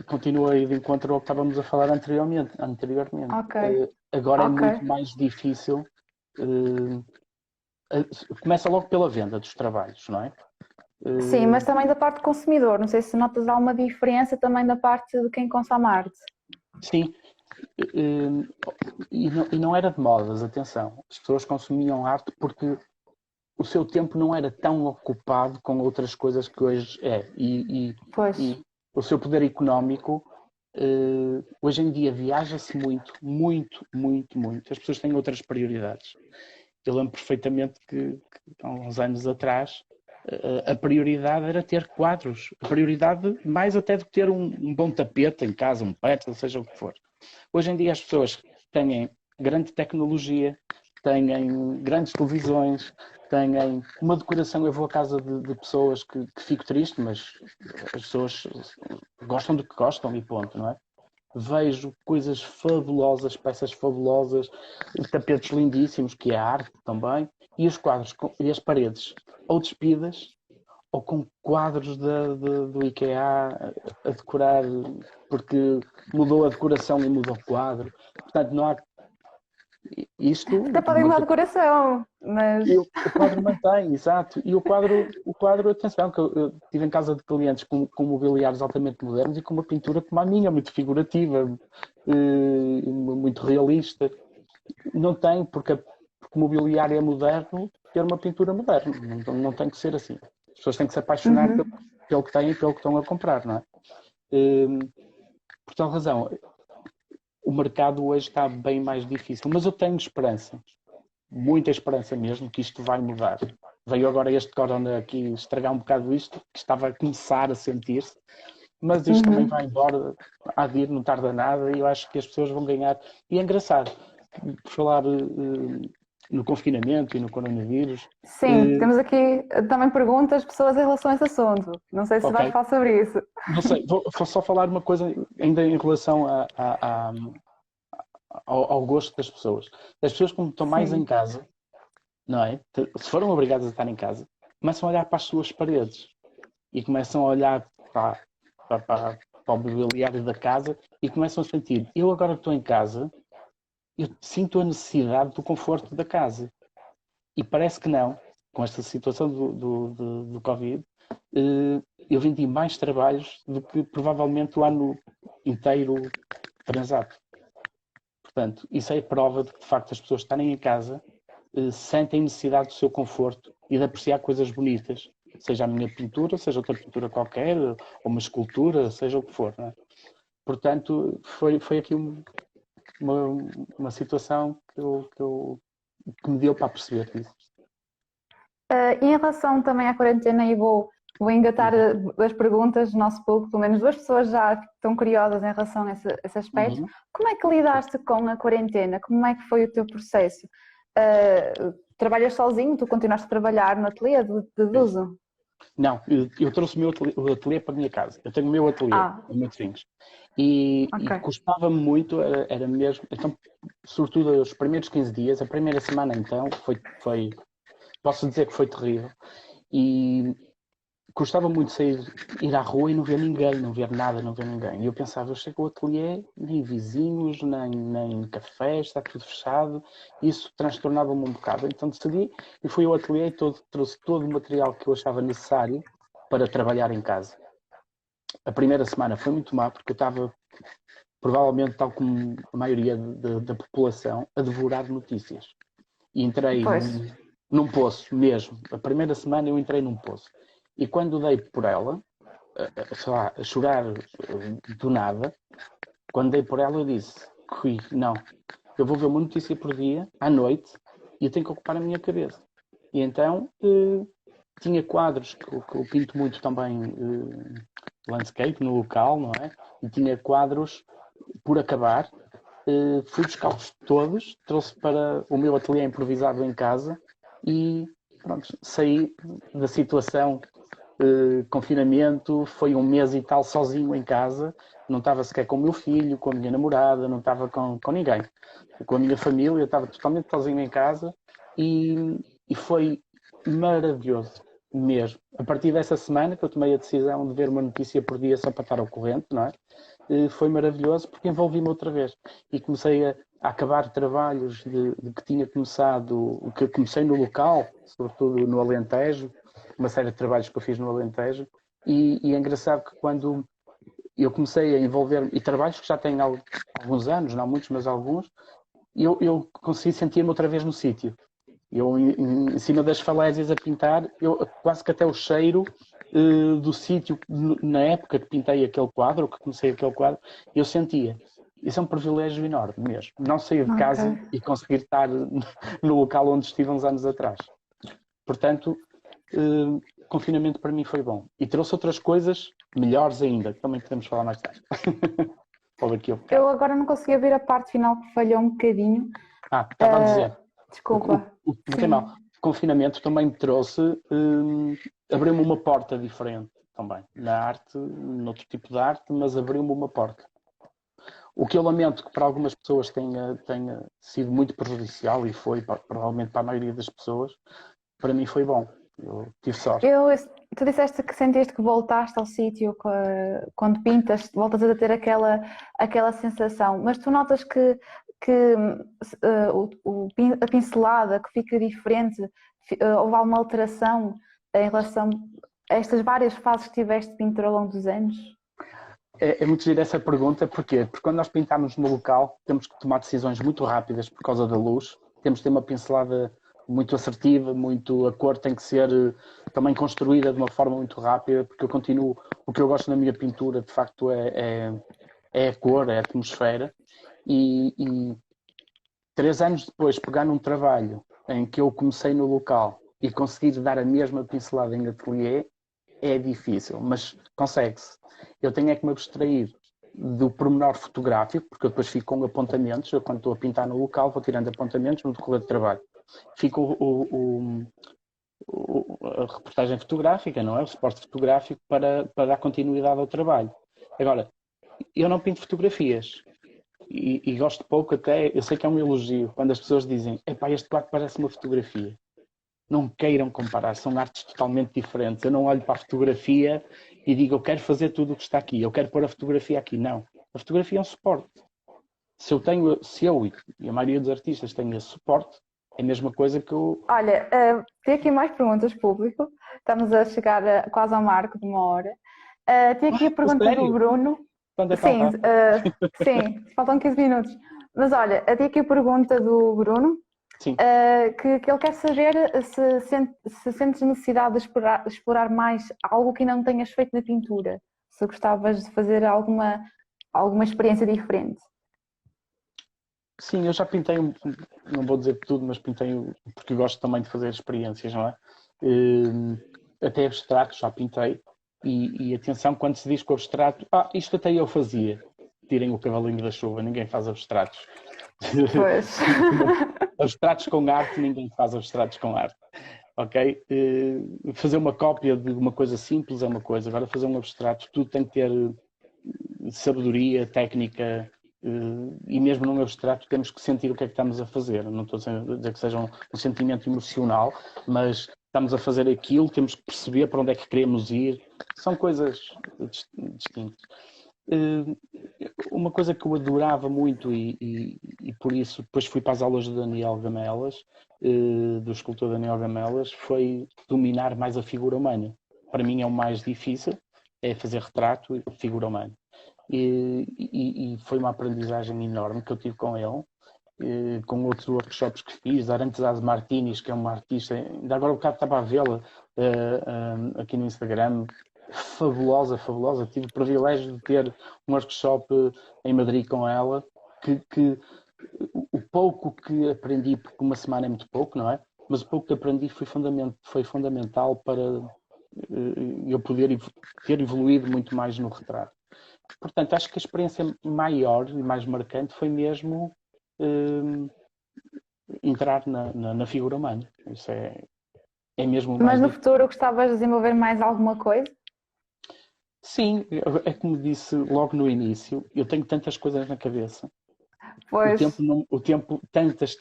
Continua aí de encontro ao que estávamos a falar anteriormente. Ok, Agora é ok. muito mais difícil. Começa logo pela venda dos trabalhos, não é? Sim, mas também da parte do consumidor. Não sei se notas alguma diferença também da parte de quem consome arte. Sim, e não era de modas, atenção. As pessoas consumiam arte porque o seu tempo não era tão ocupado com outras coisas que hoje é. Pois. E o seu poder económico, hoje em dia viaja-se muito, muito, muito, muito. As pessoas têm outras prioridades. Eu lembro perfeitamente que há uns anos atrás a prioridade era ter quadros. A prioridade mais até do que ter um bom tapete em casa, um pet, seja o que for. Hoje em dia as pessoas têm grande tecnologia, têm grandes televisões, têm uma decoração. Eu vou à casa de pessoas que fico triste, mas as pessoas gostam do que gostam e ponto, não é? Vejo coisas fabulosas, peças fabulosas, tapetes lindíssimos, que é arte também, e os quadros e as paredes ou despidas ou com quadros do IKEA a decorar, porque mudou a decoração e mudou o quadro. Portanto, não há isto. Até podem mudar a decoração, mas. E o quadro mantém, exato. E o quadro, atenção, que eu estive em casa de clientes com mobiliários altamente modernos e com uma pintura como a minha, muito figurativa, muito realista. Não tem, porque o mobiliário é moderno, ter uma pintura moderna. Não tem que ser assim. As pessoas têm que se apaixonar Uhum. pelo que têm e pelo que estão a comprar, não é? Hum, Por tal razão, o mercado hoje está bem mais difícil, mas eu tenho esperança, muita esperança mesmo, que isto vai mudar. Veio agora este corona aqui estragar um bocado isto, que estava a começar a sentir-se, mas isto também vai Uhum. embora, há de ir, não tarda nada, e eu acho que as pessoas vão ganhar. E é engraçado, por falar no confinamento e no coronavírus, Sim, temos aqui também perguntas de pessoas em relação a esse assunto. Não sei se ok, vais falar sobre isso. não sei, vou só falar uma coisa ainda em relação ao gosto das pessoas. As pessoas, como estão mais em Sim, casa, não é? Se foram obrigadas a estar em casa, começam a olhar para as suas paredes e começam a olhar para o mobiliário da casa e começam a sentir, eu agora estou em casa, eu sinto a necessidade do conforto da casa. E parece que não, com esta situação do Covid, eu vendi mais trabalhos do que provavelmente o ano inteiro transato. Portanto, isso é prova de que, de facto, as pessoas estarem em casa sentem necessidade do seu conforto e de apreciar coisas bonitas, seja a minha pintura, seja outra pintura qualquer, ou uma escultura, seja o que for. Não é? Portanto, foi aqui uma, uma situação que me deu para perceber isso. E em relação também à quarentena, e vou engatar Uhum. as perguntas do nosso público, pelo menos duas pessoas já estão curiosas em relação a esse aspecto. Uhum. Como é que lidaste com a quarentena? Como é que foi o teu processo? Trabalhas sozinho? Tu continuaste a trabalhar no ateliê, deduzo? Não, eu trouxe o ateliê para a minha casa. Eu tenho o meu ateliê, Ah, em Matosinhos. E ok. custava-me muito, era mesmo. Então, sobretudo os primeiros 15 dias, a primeira semana então, posso dizer que foi terrível. E custava muito sair, ir à rua e não ver ninguém, não ver nada, não ver ninguém. E eu pensava, eu chego ao ateliê, nem vizinhos, nem cafés, está tudo fechado. Isso transtornava-me um bocado. Então decidi e fui ao ateliê e trouxe todo o material que eu achava necessário para trabalhar em casa. A primeira semana foi muito má, porque eu estava, provavelmente, tal como a maioria da população, a devorar notícias. E entrei Pois. num poço mesmo. A primeira semana eu entrei num poço. E quando dei por ela, sei lá, a chorar do nada, quando dei por ela eu disse, Rui, não, eu vou ver uma notícia por dia, à noite, e eu tenho que ocupar a minha cabeça. E então tinha quadros que eu pinto muito também landscape no local, não é? E tinha quadros por acabar. Fui buscá-los todos, trouxe para o meu ateliê improvisado em casa e pronto, saí da situação confinamento, foi um mês e tal sozinho em casa, não estava sequer com o meu filho, com a minha namorada, não estava com ninguém. Com a minha família, eu estava totalmente sozinho em casa e foi maravilhoso mesmo. A partir dessa semana que eu tomei a decisão de ver uma notícia por dia só para estar ao corrente, não é? Foi maravilhoso porque envolvi-me outra vez e comecei a acabar trabalhos de que tinha começado, que comecei no local, sobretudo no Alentejo, uma série de trabalhos que eu fiz no Alentejo, e é engraçado que quando eu comecei a envolver-me, e trabalhos que já têm alguns anos, não muitos, mas alguns, eu consegui sentir-me outra vez no sítio. Eu, em cima das falésias a pintar, eu quase que até o cheiro do sítio, na época que pintei aquele quadro, que comecei aquele quadro, eu sentia. Isso é um privilégio enorme mesmo. Não sair de casa e conseguir estar no local onde estive uns anos atrás. Portanto, confinamento para mim foi bom. E trouxe outras coisas melhores ainda, que também podemos falar mais tarde. Eu agora não consegui ver a parte final que falhou um bocadinho. Estava a dizer. Desculpa. Não tem mal. O confinamento também me trouxe, abriu-me uma porta diferente também, na arte, noutro tipo de arte, mas abriu-me uma porta. O que eu lamento que para algumas pessoas tenha sido muito prejudicial, e foi provavelmente para a maioria das pessoas, para mim foi bom. Eu tive sorte. Tu disseste que sentiste que voltaste ao sítio quando pintas, voltas a ter aquela sensação, mas tu notas que a pincelada que fica diferente, houve alguma alteração em relação a estas várias fases que tiveste de pintura ao longo dos anos? É muito giro essa pergunta, porquê? Porque quando nós pintamos no local, temos que tomar decisões muito rápidas por causa da luz, temos que ter uma pincelada muito assertiva, a cor tem que ser também construída de uma forma muito rápida, porque o que eu gosto na minha pintura, de facto, é a cor, é a atmosfera, e 3 anos depois, pegar num trabalho em que eu comecei no local e conseguir dar a mesma pincelada em ateliê, é difícil, mas consegue-se. Eu tenho é que me abstrair do pormenor fotográfico, porque eu depois fico com apontamentos, eu quando estou a pintar no local vou tirando apontamentos no decorrer do trabalho. Fico a reportagem fotográfica, não é? O suporte fotográfico para dar continuidade ao trabalho. Agora, eu não pinto fotografias e gosto pouco até, eu sei que é um elogio, quando as pessoas dizem, epá, este quadro parece uma fotografia. Não queiram comparar, são artes totalmente diferentes. Eu não olho para a fotografia e digo, eu quero fazer tudo o que está aqui, eu quero pôr a fotografia aqui. Não. A fotografia é um suporte. Se eu e a maioria dos artistas têm esse suporte, é a mesma coisa que eu... Olha, tem aqui mais perguntas, público. Estamos a chegar quase ao marco de 1 hora. Tem aqui a pergunta do Bruno. Sim, sim, faltam 15 minutos. Mas olha, tem aqui a pergunta do Bruno. Que ele quer saber se sentes necessidade de explorar mais algo que ainda não tenhas feito na pintura, se gostavas de fazer alguma experiência diferente. Sim, eu já pintei, não vou dizer tudo, mas pintei porque gosto também de fazer experiências, não é? Até abstrato já pintei, e atenção, quando se diz que o abstrato, isto até eu fazia, tirem o cavalinho da chuva, ninguém faz abstratos. Pois. Abstratos com arte, ninguém faz abstratos com arte. Ok? Fazer uma cópia de uma coisa simples é uma coisa, agora fazer um abstrato, tudo tem que ter sabedoria, técnica, e mesmo num abstrato temos que sentir o que é que estamos a fazer. Não estou a dizer que seja um sentimento emocional, mas estamos a fazer aquilo, temos que perceber para onde é que queremos ir. São coisas distintas. Uma coisa que eu adorava muito e por isso depois fui para as aulas de Daniel Gamelas, do escultor Daniel Gamelas, foi dominar mais a figura humana. Para mim é o mais difícil, é fazer retrato e figura humana. E foi uma aprendizagem enorme que eu tive com ele, com outros workshops que fiz, Arantes Az Martínez, que é uma artista, ainda agora um bocado estava a vê-la aqui no Instagram, fabulosa. Tive o privilégio de ter um workshop em Madrid com ela, que o pouco que aprendi, porque uma semana é muito pouco, não é? Mas o pouco que aprendi foi fundamental para eu poder ter evoluído muito mais no retrato. Portanto, acho que a experiência maior e mais marcante foi mesmo entrar na figura humana. Isso é é mesmo Mas mais no difícil. futuro gostavas de desenvolver mais alguma coisa? Sim, é como disse logo no início, eu tenho tantas coisas na cabeça. Pois, O tempo tantas,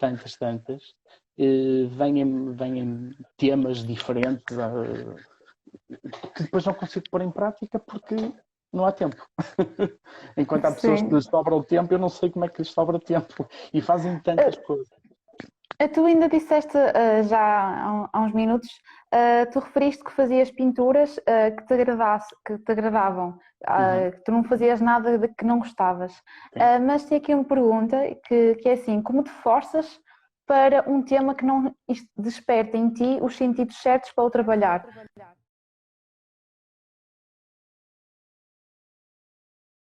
vêm temas diferentes que depois não consigo pôr em prática porque não há tempo. Enquanto há pessoas que sim. lhes sobra o tempo, eu não sei como é que lhes sobra tempo e fazem tantas coisas. Tu ainda disseste já há uns minutos, tu referiste que fazias pinturas que te agradavam, Uhum, que tu não fazias nada de que não gostavas. sim. Mas tem aqui uma pergunta que é assim, como te forças para um tema que não desperta em ti os sentidos certos para o trabalhar?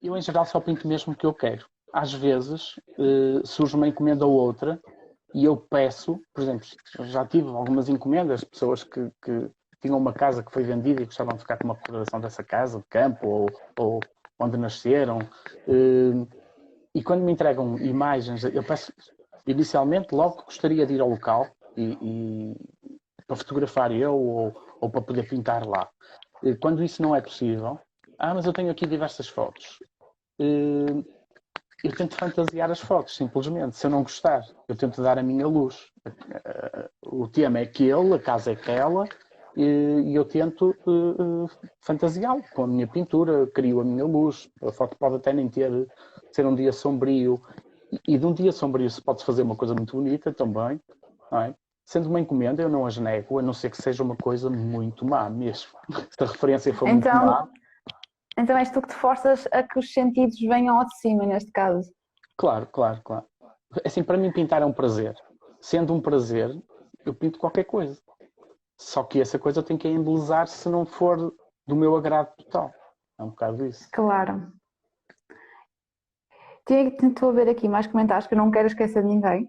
Eu, em geral, só pinto mesmo o que eu quero. Às vezes, surge uma encomenda ou outra e eu peço, por exemplo, já tive algumas encomendas, pessoas que tinham uma casa que foi vendida e gostavam de ficar com uma recordação dessa casa, de campo, ou onde nasceram. E quando me entregam imagens, eu peço inicialmente logo que gostaria de ir ao local e para fotografar eu ou para poder pintar lá. Quando isso não é possível, mas eu tenho aqui diversas fotos. Eh, eu tento fantasiar as fotos, simplesmente. Se eu não gostar, eu tento dar a minha luz. O tema é aquele, a casa é aquela, e eu tento fantasiá-lo com a minha pintura, crio a minha luz. A foto pode até nem ser um dia sombrio, e de um dia sombrio se pode fazer uma coisa muito bonita também, não é? Sendo uma encomenda, eu não as nego, a não ser que seja uma coisa muito má mesmo. Se a referência for muito má, Então, então és tu que te forças a que os sentidos venham ao de cima, neste caso. claro. Assim, para mim pintar é um prazer. Sendo um prazer, eu pinto qualquer coisa. Só que essa coisa tem que embelezar se não for do meu agrado total. É um bocado isso. Claro. Estou a ver aqui mais comentários que eu não quero esquecer de ninguém.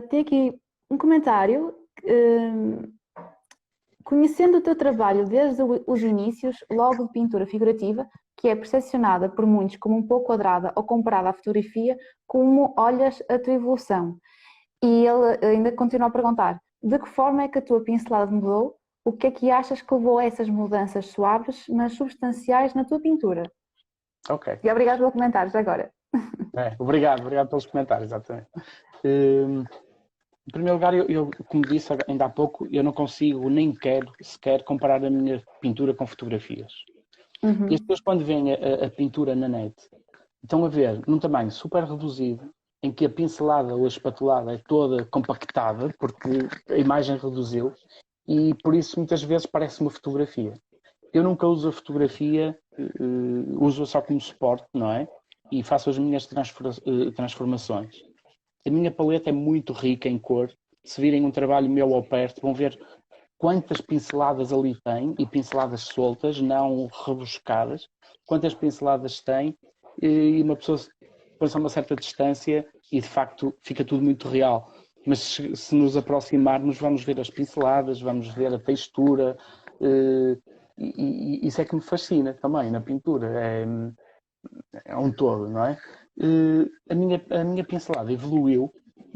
Tem aqui um comentário. Conhecendo o teu trabalho desde os inícios, logo de pintura figurativa, que é percepcionada por muitos como um pouco quadrada ou comparada à fotografia, como olhas a tua evolução? E ele ainda continua a perguntar: de que forma é que a tua pincelada mudou? O que é que achas que levou a essas mudanças suaves, mas substanciais na tua pintura? Ok. E obrigado pelo comentário, já agora. Obrigado pelos comentários, exatamente. Em primeiro lugar, como disse ainda há pouco, eu não consigo nem quero sequer comparar a minha pintura com fotografias. E as Uhum. pessoas, quando veem a pintura na net, estão a ver num tamanho super reduzido, em que a pincelada ou a espatulada é toda compactada, porque a imagem reduziu, e por isso muitas vezes parece uma fotografia. Eu nunca uso a fotografia, uso-a só como suporte, não é? E faço as minhas transformações. A minha paleta é muito rica em cor. Se virem um trabalho meu ao perto, vão ver quantas pinceladas ali tem, e pinceladas soltas, não rebuscadas, quantas pinceladas tem, e uma pessoa põe a uma certa distância e de facto fica tudo muito real. Mas se nos aproximarmos, vamos ver as pinceladas, vamos ver a textura, e isso é que me fascina também na pintura. É um todo, não é? A minha pincelada evoluiu,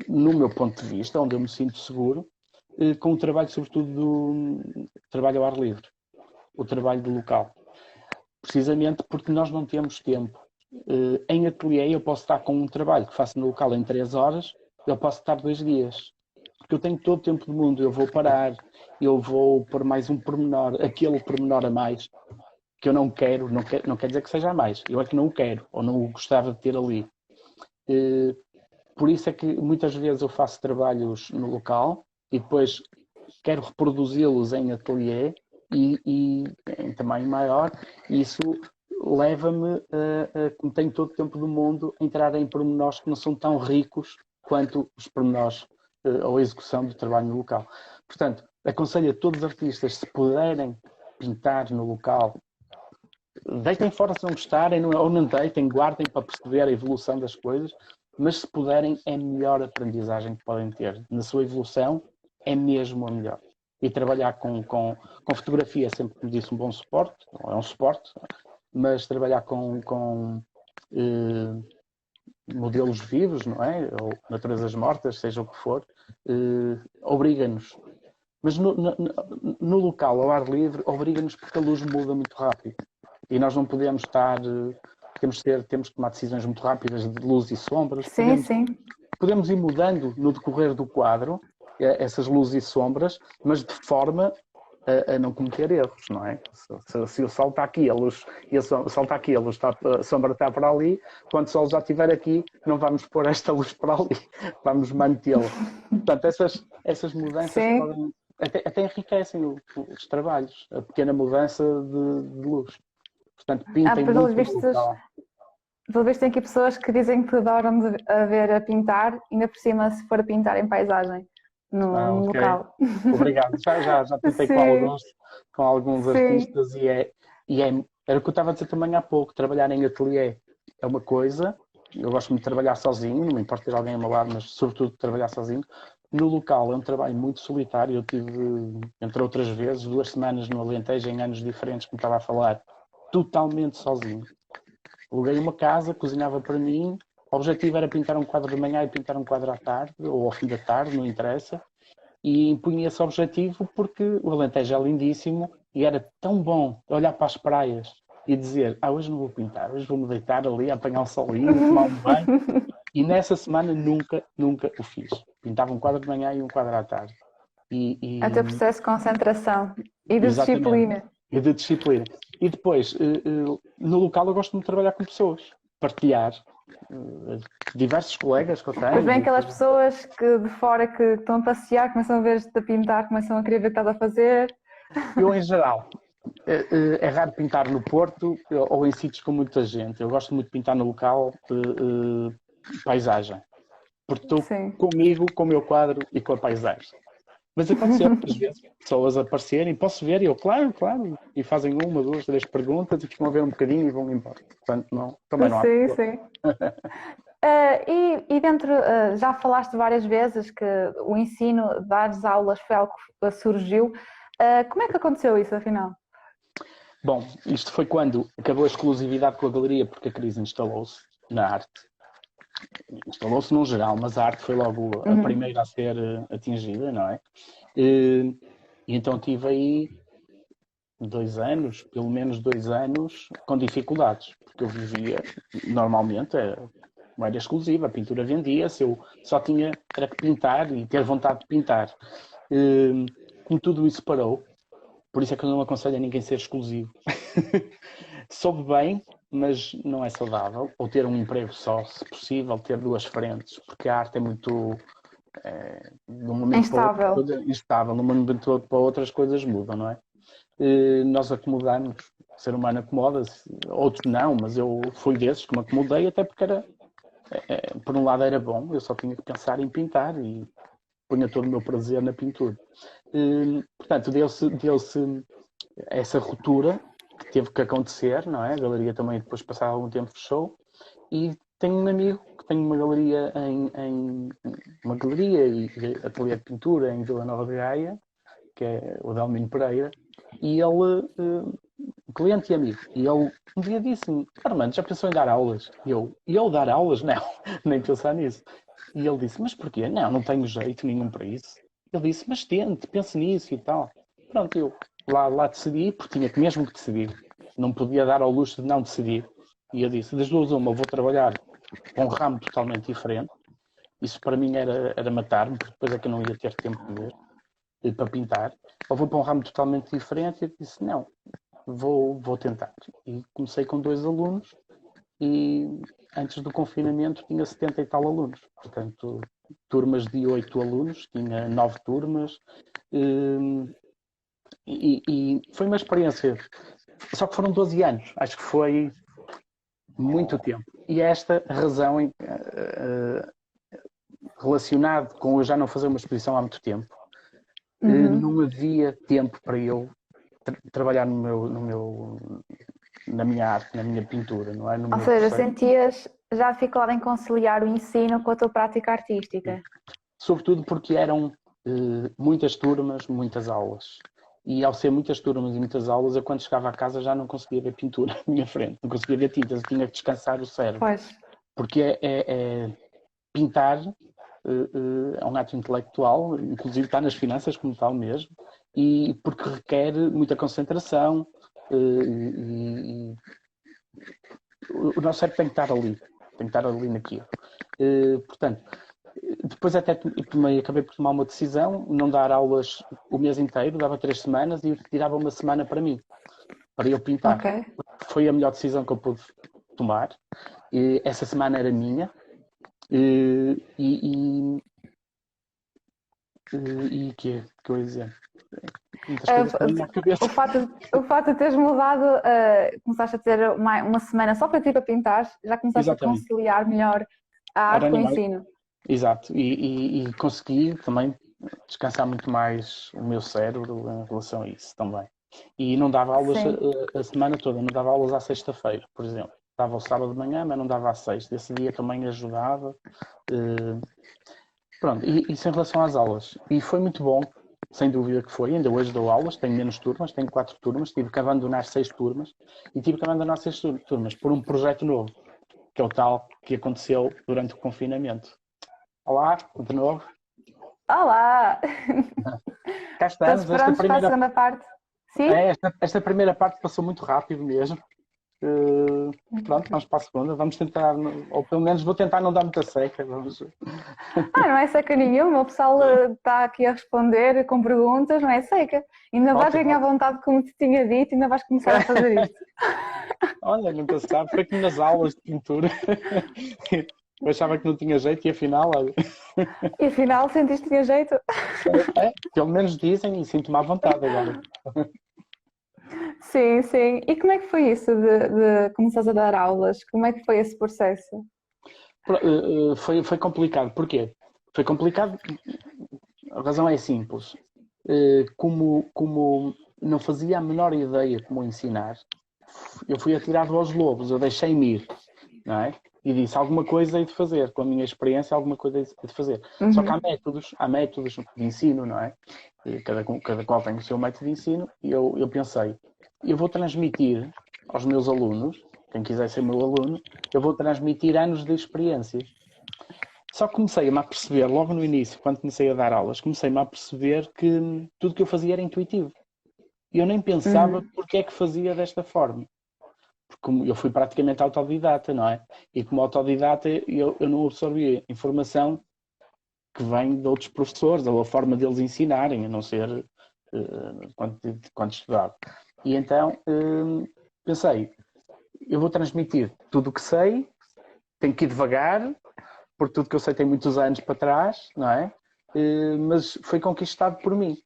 no meu ponto de vista, onde eu me sinto seguro, com o trabalho, sobretudo, do trabalho ao ar livre, o trabalho do local. Precisamente porque nós não temos tempo. Em ateliê eu posso estar com um trabalho que faço no local em 3 horas, eu posso estar 2 dias. Porque eu tenho todo o tempo do mundo, eu vou parar, eu vou pôr mais um pormenor, aquele pormenor a mais, que eu não quer dizer que seja a mais, eu é que não o quero, ou não o gostava de ter ali. Por isso é que muitas vezes eu faço trabalhos no local e depois quero reproduzi-los em ateliê e em tamanho maior, e isso leva-me, como tenho todo o tempo do mundo, a entrar em pormenores que não são tão ricos quanto os pormenores ou a execução do trabalho no local. Portanto, aconselho a todos os artistas, se puderem pintar no local, deitem fora se não gostarem, ou não deitem, guardem para perceber a evolução das coisas, mas se puderem, é a melhor aprendizagem que podem ter. Na sua evolução, é mesmo a melhor. E trabalhar com fotografia é sempre, como disse, um bom suporte, é um suporte, mas trabalhar com modelos vivos, não é? Ou naturezas mortas, seja o que for, obriga-nos Mas no local, ao ar livre, obriga-nos porque a luz muda muito rápido. E nós não podemos estar... temos que tomar decisões muito rápidas de luz e sombras. Sim, sim. Podemos ir mudando no decorrer do quadro essas luzes e sombras, mas de forma a não cometer erros, não é? Se o sol está aqui, a luz, a sombra está para ali, quando o sol já estiver aqui, não vamos pôr esta luz para ali, vamos mantê-la. Portanto, essas mudanças podem, até enriquecem os trabalhos, a pequena mudança de luz. Portanto, pintem muito no local. Pelo visto, tem aqui pessoas que dizem que adoram a ver a pintar, ainda por cima se for a pintar em paisagem no Okay. local. Obrigado. Já pintei com alguns artistas e era o que eu estava a dizer também há pouco, trabalhar em ateliê é uma coisa, eu gosto muito de trabalhar sozinho, não me importa ter alguém ao meu lado, mas sobretudo trabalhar sozinho. No local é um trabalho muito solitário, eu tive, entre outras vezes, 2 semanas no Alentejo em anos diferentes, como estava a falar, totalmente sozinho. Aluguei uma casa, cozinhava para mim, o objetivo era pintar um quadro de manhã e pintar um quadro à tarde, ou ao fim da tarde, não interessa, e impunha esse objetivo porque o Alentejo é lindíssimo e era tão bom olhar para as praias e dizer, hoje não vou pintar, hoje vou-me deitar ali, apanhar um solinho, tomar um banho, e nessa semana nunca o fiz. Pintava um quadro de manhã e um quadro à tarde. É o teu processo de concentração e de disciplina. E de disciplina. E depois, no local eu gosto muito de trabalhar com pessoas, partilhar. Diversos colegas que eu tenho. Pois bem, aquelas pessoas que de fora que estão a passear, começam a ver-te a pintar, começam a querer ver o que estás a fazer. Eu, em geral, é raro pintar no Porto ou em sítios com muita gente. Eu gosto muito de pintar no local, paisagem. Porque estou comigo, com o meu quadro e com a paisagem. Mas aconteceu muitas vezes pessoas aparecerem, posso ver, e eu, claro, e fazem 1, 2, 3 perguntas e ficam a ver um bocadinho e vão embora. Portanto, também não há. Sim. E dentro, já falaste várias vezes que o ensino, dares aulas foi algo que surgiu. Como é que aconteceu isso, afinal? Bom, isto foi quando acabou a exclusividade com a galeria, porque a crise instalou-se na arte. Instalou-se num geral, mas a arte foi logo a primeira a ser atingida, não é? E então tive aí 2 anos, pelo menos 2 anos, com dificuldades, porque eu vivia normalmente, não era exclusiva, a pintura vendia-se, eu só tinha era que pintar e ter vontade de pintar. Como tudo isso parou, por isso é que eu não aconselho a ninguém ser exclusivo. Soube bem, mas não é saudável. Ou ter um emprego só, se possível, ter 2 frentes, porque a arte é muito... de um momento instável. Para outro, instável, de um momento para outro as coisas mudam, não é? Nós acomodamos, o ser humano acomoda-se, outros não, mas eu fui desses que me acomodei, até porque era, por um lado era bom, eu só tinha que pensar em pintar e punha todo o meu prazer na pintura. Portanto, deu-se essa ruptura que teve que acontecer, não é? A galeria também depois de passar algum tempo fechou e tenho um amigo que tem uma galeria uma galeria e ateliê de pintura em Vila Nova de Gaia, que é o Delmino Pereira, e ele, cliente e amigo, e ele um dia disse-me, Armando, já pensou em dar aulas? E eu dar aulas? Não, nem pensar nisso. E ele disse, mas porquê? Não tenho jeito nenhum para isso. Ele disse, mas tente, pense nisso e tal. Pronto, eu lá decidi, porque tinha que mesmo que decidir. Não podia dar ao luxo de não decidir. E eu disse, das duas uma, eu vou trabalhar com um ramo totalmente diferente. Isso para mim era matar-me, porque depois é que eu não ia ter tempo de ver, para pintar. Ou vou para um ramo totalmente diferente. E eu disse, não, vou tentar. E comecei com 2 alunos e antes do confinamento tinha 70 e tal alunos. Portanto, turmas de 8 alunos, tinha 9 turmas. E foi uma experiência. Só que foram 12 anos. Acho que foi muito tempo. E esta razão relacionado com eu já não fazer uma exposição há muito tempo, não havia tempo para eu trabalhar na minha arte, na minha pintura, não é? Ou seja, sentias já dificuldade em conciliar o ensino com a tua prática artística? Sobretudo porque eram muitas turmas, muitas aulas. E ao ser muitas turmas e muitas aulas, eu quando chegava a casa já não conseguia ver pintura na minha frente, não conseguia ver tintas, eu tinha que descansar o cérebro. Pois. Porque é pintar é um ato intelectual, inclusive está nas finanças como tal mesmo, e porque requer muita concentração, e o nosso cérebro tem que estar ali naquilo. Portanto, depois até acabei por tomar uma decisão, não dar aulas o mês inteiro, dava 3 semanas e tirava uma semana para mim, para eu pintar. Ok. Foi a melhor decisão que eu pude tomar. Essa semana era minha. E que eu ia dizer? Muitas coisas estão na minha cabeça. O facto de teres mudado, começaste a ter uma semana só para ti para pintar, já começaste Exatamente. a conciliar melhor a arte com o ensino. Exato, e consegui também descansar muito mais o meu cérebro em relação a isso também. E não dava aulas a semana toda, não dava aulas à sexta-feira, por exemplo. Dava ao sábado de manhã, mas não dava à sexta. Esse dia também ajudava. Pronto, e isso em relação às aulas. E foi muito bom, sem dúvida que foi. Ainda hoje dou aulas, tenho menos turmas, tenho 4 turmas, tive que abandonar 6 turmas. E tive que abandonar 6 turmas por um projeto novo, que é o tal que aconteceu durante o confinamento. Olá, de novo. Olá! Cá estamos. Estamos para a segunda parte. Sim? Esta primeira parte passou muito rápido mesmo. Pronto, vamos para a segunda. Vamos tentar, ou pelo menos vou tentar não dar muita seca. Vamos... não é seca nenhuma. O pessoal está aqui a responder com perguntas, não é seca. Ainda vais ganhar vontade, como te tinha dito, ainda vais começar a fazer isto. Olha, nunca se sabe. Foi como nas aulas de pintura. Eu achava que não tinha jeito e afinal, olha. E afinal sentiste que tinha jeito? Pelo menos dizem e sinto-me à vontade agora. Sim, sim. E como é que foi isso de começares a dar aulas? Como é que foi esse processo? Foi complicado. Porquê? Foi complicado. A razão é simples. Como não fazia a menor ideia como ensinar, eu fui atirado aos lobos, eu deixei-me ir, não é? E disse, alguma coisa hei de fazer, com a minha experiência, alguma coisa hei de fazer. Uhum. Só que há métodos de ensino, não é? Cada qual tem o seu método de ensino, e eu pensei, eu vou transmitir aos meus alunos, quem quiser ser meu aluno, eu vou transmitir anos de experiência. Só que comecei-me a perceber, logo no início, quando comecei a dar aulas, comecei-me a perceber que tudo que eu fazia era intuitivo. E eu nem pensava porque é que fazia desta forma. Porque eu fui praticamente autodidata, não é? E como autodidata eu não absorvia informação que vem de outros professores, ou a forma deles ensinarem, a não ser quando estudava. E então pensei, eu vou transmitir tudo o que sei, tenho que ir devagar, porque tudo que eu sei tem muitos anos para trás, não é? Mas foi conquistado por mim.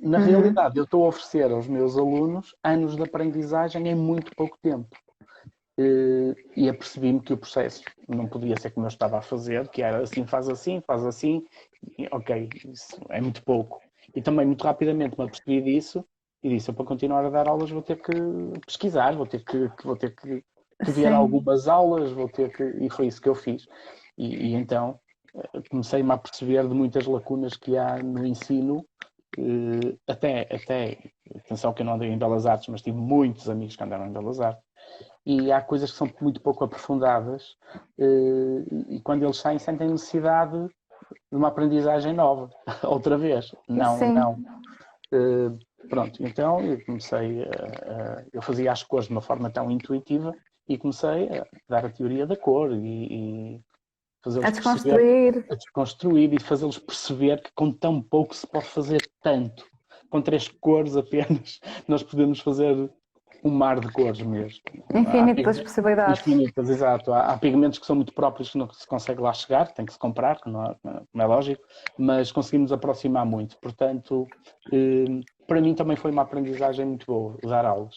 Na realidade, eu estou a oferecer aos meus alunos anos de aprendizagem em muito pouco tempo. E apercebi-me que o processo não podia ser como eu estava a fazer, que era assim, faz assim, e, ok, isso é muito pouco. E também muito rapidamente me apercebi disso e disse, eu para continuar a dar aulas vou ter que pesquisar, vou ter que ver algumas aulas, e foi isso que eu fiz. E então comecei-me a perceber de muitas lacunas que há no ensino, até, atenção que eu não andei em Belas Artes, mas tive muitos amigos que andaram em Belas Artes, e há coisas que são muito pouco aprofundadas, e quando eles saem sentem necessidade de uma aprendizagem nova, outra vez. Não. Pronto, então eu comecei, eu fazia as cores de uma forma tão intuitiva e comecei a dar a teoria da cor e fazê-los perceber, a desconstruir e fazê-los perceber que com tão pouco se pode fazer tanto. Com 3 cores apenas, nós podemos fazer um mar de cores mesmo. Infinitas possibilidades. Infinitas, exato. Há pigmentos que são muito próprios que não se consegue lá chegar, tem que se comprar, como é lógico, mas conseguimos aproximar muito. Portanto, para mim também foi uma aprendizagem muito boa, dar aulas.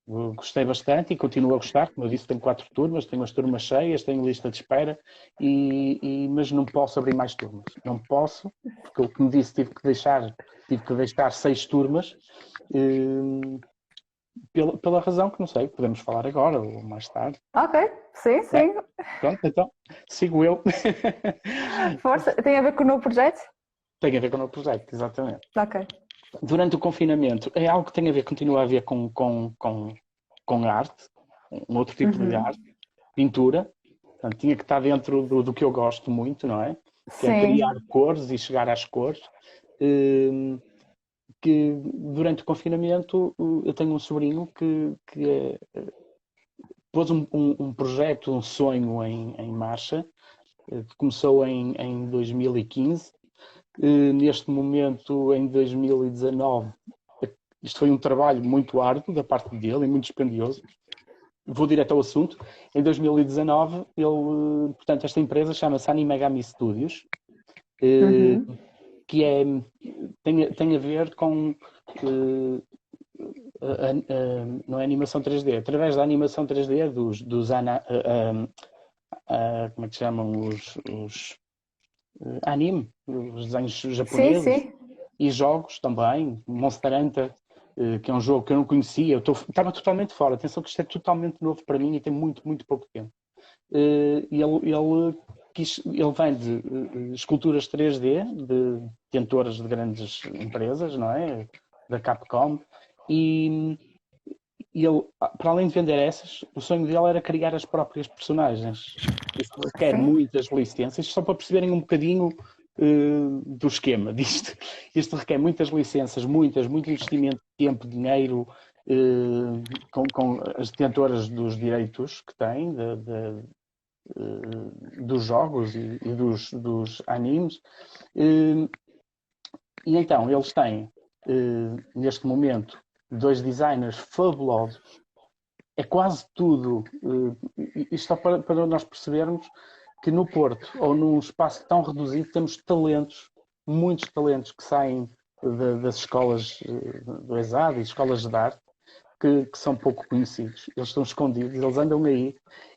Gostei bastante e continuo a gostar. Como eu disse, tenho 4 turmas, tenho as turmas cheias, tenho lista de espera, mas não posso abrir mais turmas. Não posso, porque, como disse, tive que deixar 6 turmas, pela razão que não sei, podemos falar agora ou mais tarde. Ok, sim. Pronto, então, sigo eu. Força, tem a ver com o novo projeto? Tem a ver com o novo projeto, exatamente. Ok. Durante o confinamento, é algo que tem a ver, continua a ver com arte, um outro tipo de arte, pintura. Portanto, tinha que estar dentro do que eu gosto muito, não é? que é Sim. criar cores e chegar às cores. Que durante o confinamento eu tenho um sobrinho que pôs um projeto, um sonho em marcha, que começou em 2015. Neste momento, em 2019, isto foi um trabalho muito árduo da parte dele e muito dispendioso. Vou direto ao assunto. Em 2019, portanto, esta empresa chama-se Animegami Studios, que tem a ver com não é animação 3D, através da animação 3D como é que chamam os anime, os desenhos Sim, japoneses sim. e jogos também, Monster Hunter, que é um jogo que eu não conhecia, estava totalmente fora, atenção que isto é totalmente novo para mim e tem muito, muito pouco tempo. E ele vende esculturas 3D de detentoras de grandes empresas, não é? Da Capcom, e ele, para além de vender essas, o sonho dele era criar as próprias personagens. Isso requer Sim. muitas licenças, só para perceberem um bocadinho do esquema disto. Isto requer muitas licenças, muito investimento de tempo, dinheiro, com as detentoras dos direitos que têm, dos jogos e dos animes. E então, eles têm, neste momento, 2 designers fabulosos. É quase tudo, isto só para nós percebermos que no Porto, ou num espaço tão reduzido, temos talentos, muitos talentos que saem das escolas do ESAD e escolas de arte, que são pouco conhecidos. Eles estão escondidos, eles andam aí,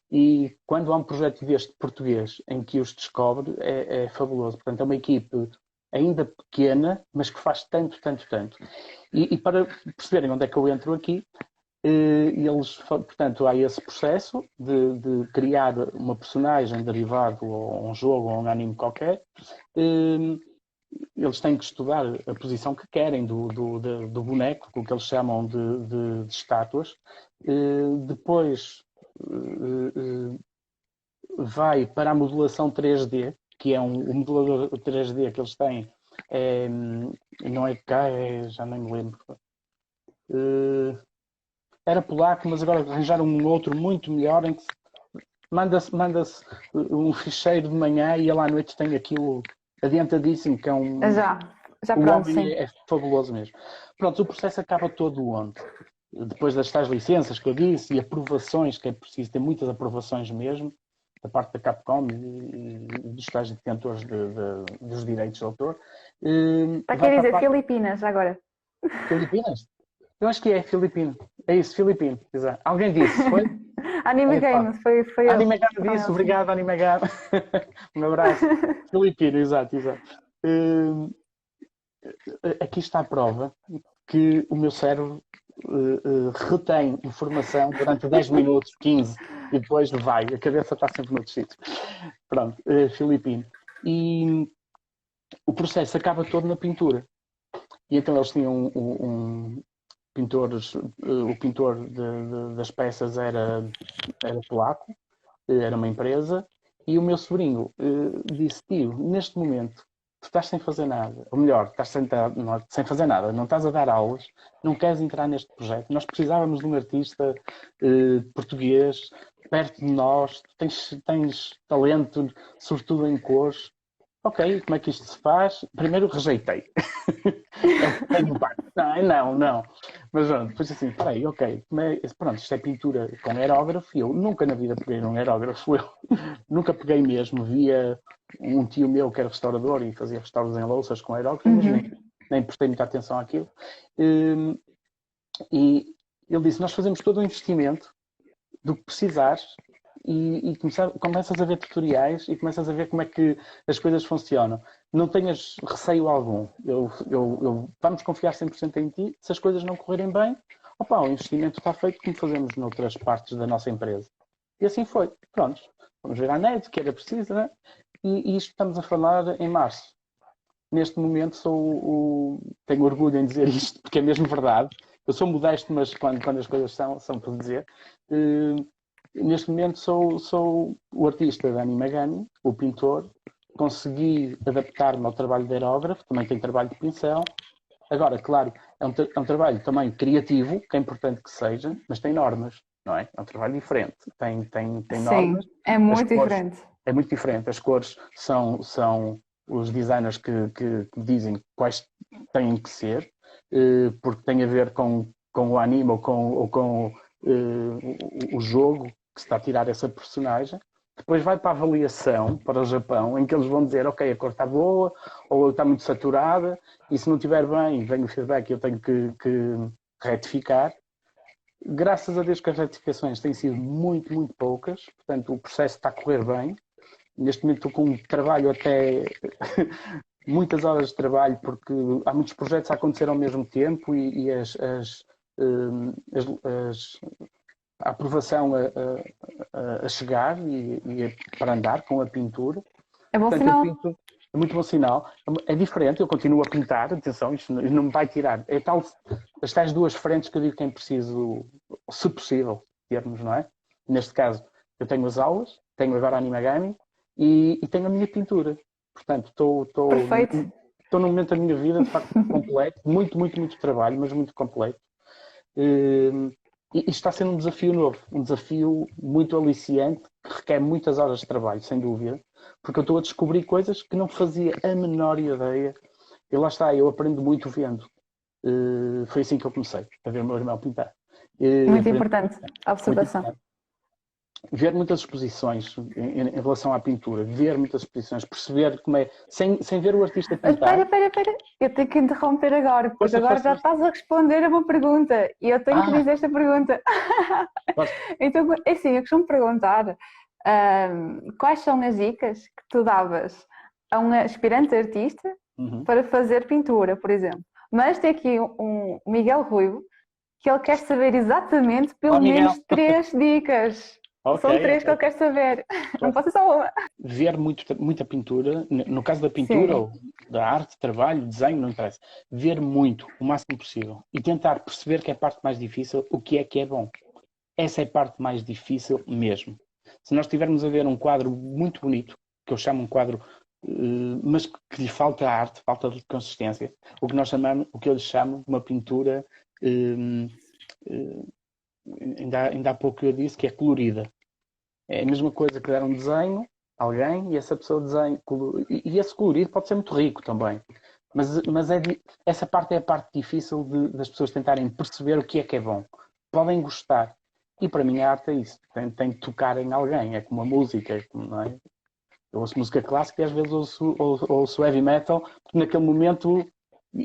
e quando há um projeto deste português em que os descobre, é fabuloso. Portanto, é uma equipe ainda pequena, mas que faz tanto, tanto, tanto. E para perceberem onde é que eu entro aqui, portanto, há esse processo de criar uma personagem derivado ou um jogo ou um anime qualquer. Eles têm que estudar a posição que querem do boneco, o que eles chamam de estátuas. Depois vai para a modelação 3D, que é o modelador 3D que eles têm. Não é cá, já nem me lembro. Era polaco, mas agora arranjaram um outro muito melhor em que manda-se um ficheiro de manhã e ele à noite tem aquilo adiantadíssimo, que é Já o pronto, homem sim. é fabuloso mesmo. Pronto, o processo acaba todo onde? Depois das tais licenças que eu disse e aprovações, que é preciso ter muitas aprovações mesmo, da parte da Capcom e dos tais detentores dos direitos de autor. Está Vai quer para a dizer parte Filipinas agora. Filipinas? Eu acho que é filipino. É isso, filipino. Exato. Alguém disse, foi? Anime Epá. Games, foi eles. Animegano Foram disse, eles, sim. obrigado, Animegano. Um abraço. Filipino, exato, exato. Aqui está a prova que o meu cérebro retém informação durante 10 minutos, 15, e depois vai. A cabeça está sempre no sítio. Pronto, filipino. E o processo acaba todo na pintura. E então eles tinham pintores, o pintor das peças era polaco, era uma empresa, e o meu sobrinho disse, tio, neste momento tu estás sem fazer nada, ou melhor, estás sem fazer nada, não estás a dar aulas, não queres entrar neste projeto, nós precisávamos de um artista português perto de nós, tu tens talento, sobretudo em cores. Ok, como é que isto se faz? Primeiro rejeitei. É o primeiro impacto. Não. Mas pronto, depois assim, peraí, ok. Pronto, isto é pintura com aerógrafo e eu nunca na vida peguei num aerógrafo. Eu nunca peguei mesmo. Via um tio meu que era restaurador e fazia restauros em louças com aerógrafo, mas nem prestei muita atenção àquilo. E ele disse, nós fazemos todo o investimento do que precisares e começas a ver tutoriais e começas a ver como é que as coisas funcionam. Não tenhas receio algum. Vamos confiar 100% em ti. Se as coisas não correrem bem, o investimento está feito como fazemos noutras partes da nossa empresa. E assim foi. Pronto. Vamos ver a net, que era preciso, né? E isto estamos a falar em março. Neste momento tenho orgulho em dizer isto, porque é mesmo verdade. Eu sou modesto, mas quando as coisas são por dizer. Neste momento sou o artista da Animegami, o pintor, consegui adaptar-me ao trabalho de aerógrafo, também tenho trabalho de pincel. Agora, claro, é um trabalho também criativo, que é importante que seja, mas tem normas, não é? É um trabalho diferente, tem normas. Sim, é muito diferente. É muito diferente. As cores são os designers que dizem quais têm que ser, porque tem a ver com o anime ou com o jogo que se está a tirar essa personagem. Depois vai para a avaliação, para o Japão, em que eles vão dizer, ok, a cor está boa, ou está muito saturada, e se não estiver bem, vem o feedback e eu tenho que retificar. Graças a Deus que as retificações têm sido muito, muito poucas, portanto o processo está a correr bem. Neste momento estou com um trabalho até muitas horas de trabalho, porque há muitos projetos a acontecer ao mesmo tempo e a aprovação a chegar e para andar com a pintura. É bom Portanto, sinal. é muito bom sinal. É diferente, eu continuo a pintar, atenção, isto não me vai tirar. É tal, as tais duas frentes que eu digo que é preciso, se possível, termos, não é? Neste caso, eu tenho as aulas, tenho agora a Animagami e tenho a minha pintura. Portanto, estou num momento da minha vida, de facto, completo, muito, muito, muito trabalho, mas muito completo. E está sendo um desafio novo, um desafio muito aliciante, que requer muitas horas de trabalho, sem dúvida, porque eu estou a descobrir coisas que não fazia a menor ideia. E lá está, eu aprendo muito vendo. Foi assim que eu comecei, a ver o meu irmão pintar. Muito importante, a observação. Muito ver muitas exposições em relação à pintura, ver muitas exposições, perceber como é, sem ver o artista pintar. Espera, eu tenho que interromper agora, porque agora já estás a responder a uma pergunta e eu tenho que dizer esta pergunta. Então, é assim, eu costumo perguntar quais são as dicas que tu davas a um aspirante artista para fazer pintura, por exemplo. Mas tem aqui um Miguel Ruivo, que ele quer saber exatamente pelo menos 3 dicas. Okay, são 3 que eu quero saber. Não posso ser só uma. Ver muita pintura, no caso da pintura, ou da arte, trabalho, desenho, não interessa. Ver muito, o máximo possível. E tentar perceber que é a parte mais difícil, o que é bom. Essa é a parte mais difícil mesmo. Se nós estivermos a ver um quadro muito bonito, que eu chamo um quadro, mas que lhe falta arte, falta de consistência, o que eu lhe chamo de uma pintura, ainda há pouco eu disse que é colorida. É a mesma coisa que dar um desenho a alguém e essa pessoa desenha. E esse colorido pode ser muito rico também. Mas essa parte é a parte difícil das pessoas tentarem perceber o que é bom. Podem gostar. E para mim a arte é isso. Tem que tocar em alguém. É como a música. Não é? Eu ouço música clássica e às vezes ouço heavy metal, porque naquele momento.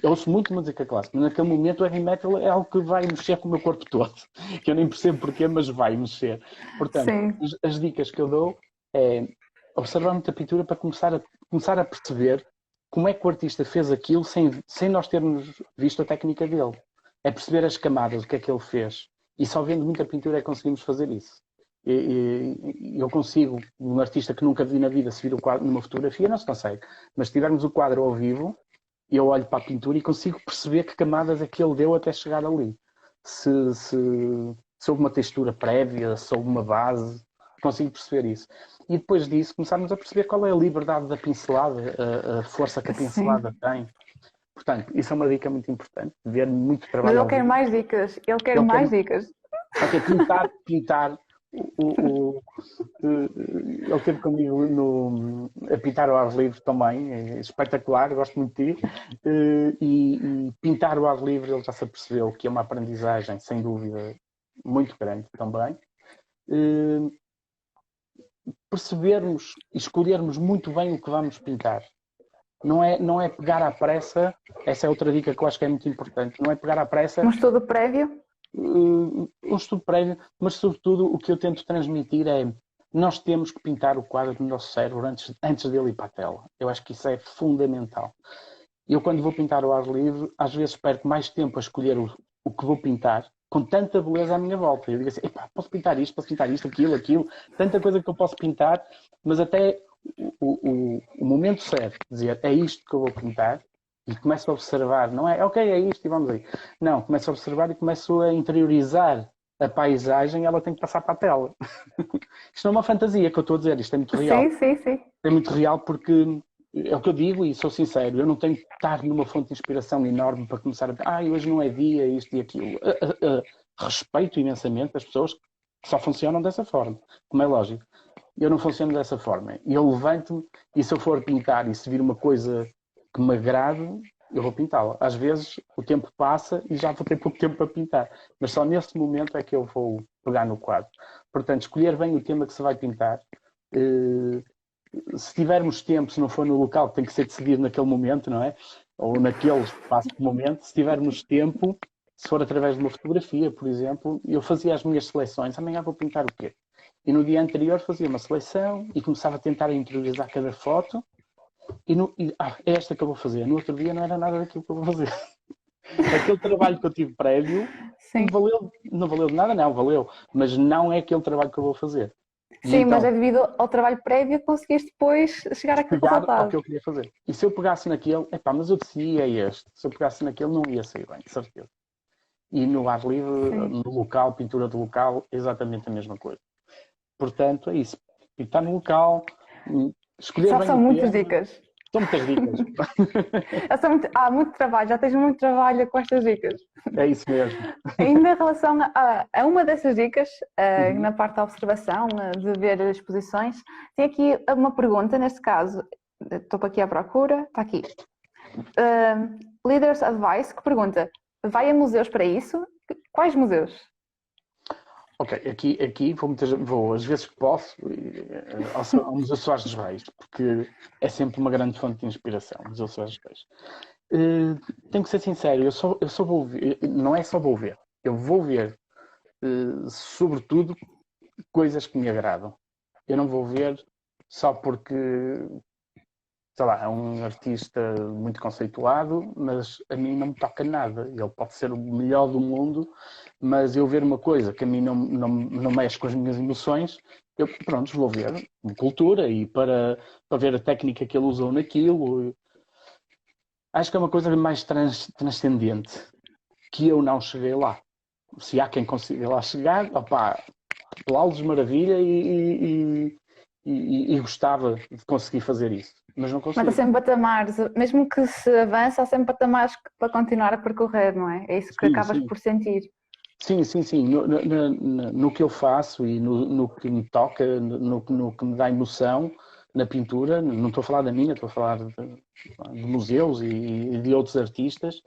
Eu ouço muito música clássica, mas naquele momento o heavy metal é algo que vai mexer com o meu corpo todo, que eu nem percebo porquê, mas vai mexer. Portanto, as dicas que eu dou é observar muita pintura para começar a perceber como é que o artista fez aquilo sem nós termos visto a técnica dele. É perceber as camadas, o que é que ele fez. E só vendo muita pintura é que conseguimos fazer isso. Eu consigo, um artista que nunca vi na vida, se vir o quadro numa fotografia, não se consegue. Mas se tivermos o quadro ao vivo, eu olho para a pintura e consigo perceber que camadas é que ele deu até chegar ali. Se houve uma textura prévia, se houve uma base, consigo perceber isso. E depois disso começarmos a perceber qual é a liberdade da pincelada, a força que a pincelada tem. Portanto, isso é uma dica muito importante, ver muito trabalho. Mas ele quer mais dicas, dicas. Ok, pintar. Ele esteve comigo a pintar ao ar livre também, é espetacular, gosto muito de ti. E pintar ao ar livre ele já se apercebeu que é uma aprendizagem, sem dúvida, muito grande também. Percebermos e escolhermos muito bem o que vamos pintar. Não é pegar à pressa, essa é outra dica que eu acho que é muito importante, não é pegar à pressa. Um estudo prévio? Um estudo prévio, mas sobretudo o que eu tento transmitir é nós temos que pintar o quadro do nosso cérebro antes dele ir para a tela. Eu acho que isso é fundamental. Eu quando vou pintar ao ar livre, às vezes perco mais tempo a escolher o que vou pintar, com tanta beleza à minha volta. Eu digo assim, posso pintar isto, aquilo, tanta coisa que eu posso pintar, mas até o momento certo de dizer é isto que eu vou pintar, e começo a observar, não é ok, é isto e vamos aí. Não, começo a observar e começo a interiorizar a paisagem ela tem que passar para a tela. Isto não é uma fantasia que eu estou a dizer, isto é muito real. Sim. É muito real porque é o que eu digo e sou sincero, eu não tenho que estar numa fonte de inspiração enorme para começar a dizer, hoje não é dia, isto e aquilo. Respeito imensamente as pessoas que só funcionam dessa forma, como é lógico. Eu não funciono dessa forma. Eu levanto-me e se eu for pintar e se vir uma coisa que me agrade, eu vou pintá-la. Às vezes o tempo passa e já vou ter pouco tempo para pintar. Mas só nesse momento é que eu vou pegar no quadro. Portanto, escolher bem o tema que se vai pintar. Se tivermos tempo, se não for no local, tem que ser decidido naquele momento, não é? Ou naquele espaço de momento. Se tivermos tempo, se for através de uma fotografia, por exemplo, eu fazia as minhas seleções. Amanhã vou pintar o quê? E no dia anterior fazia uma seleção e começava a tentar interiorizar cada foto. É esta que eu vou fazer. No outro dia não era nada daquilo que eu vou fazer. Aquele trabalho que eu tive prévio não valeu de nada, não, valeu. Mas não é aquele trabalho que eu vou fazer. Sim, então, mas é devido ao trabalho prévio que conseguiste depois chegar àquele resultado. Ao que eu queria fazer. E se eu pegasse naquele, mas eu decidia este. Se eu pegasse naquele não ia sair bem, de certeza. E no ar livre, no local, pintura do local, exatamente a mesma coisa. Portanto, é isso. Pintar no local, escolher bem são muitas dicas. São muitas dicas. Há muito trabalho, já tens muito trabalho com estas dicas. É isso mesmo. Ainda em relação a uma dessas dicas, na parte da observação, de ver as exposições, tem aqui uma pergunta, neste caso, estou aqui à procura, está aqui. Leaders Advice, que pergunta, vai a museus para isso? Quais museus? Ok, aqui vou às vezes que posso ao Museu Soares dos Reis, porque é sempre uma grande fonte de inspiração, o Museu Soares dos Reis. Tenho que ser sincero, eu só vou ver, não é só vou ver, eu vou ver, sobretudo, coisas que me agradam. Eu não vou ver só porque, sei lá, é um artista muito conceituado, mas a mim não me toca nada. Ele pode ser o melhor do mundo, mas eu ver uma coisa que a mim não mexe com as minhas emoções, eu, pronto, vou ver cultura e para ver a técnica que ele usou naquilo. Acho que é uma coisa mais transcendente, que eu não cheguei lá. Se há quem consiga lá chegar, aplausos, maravilha, e gostava de conseguir fazer isso. Mas não consigo. Mas há sempre patamares, mesmo que se avance, há sempre patamares para continuar a percorrer, não é? É isso que acabas por sentir. Sim. No que eu faço e no que me toca, no que me dá emoção na pintura, não estou a falar da minha, estou a falar de museus e de outros artistas,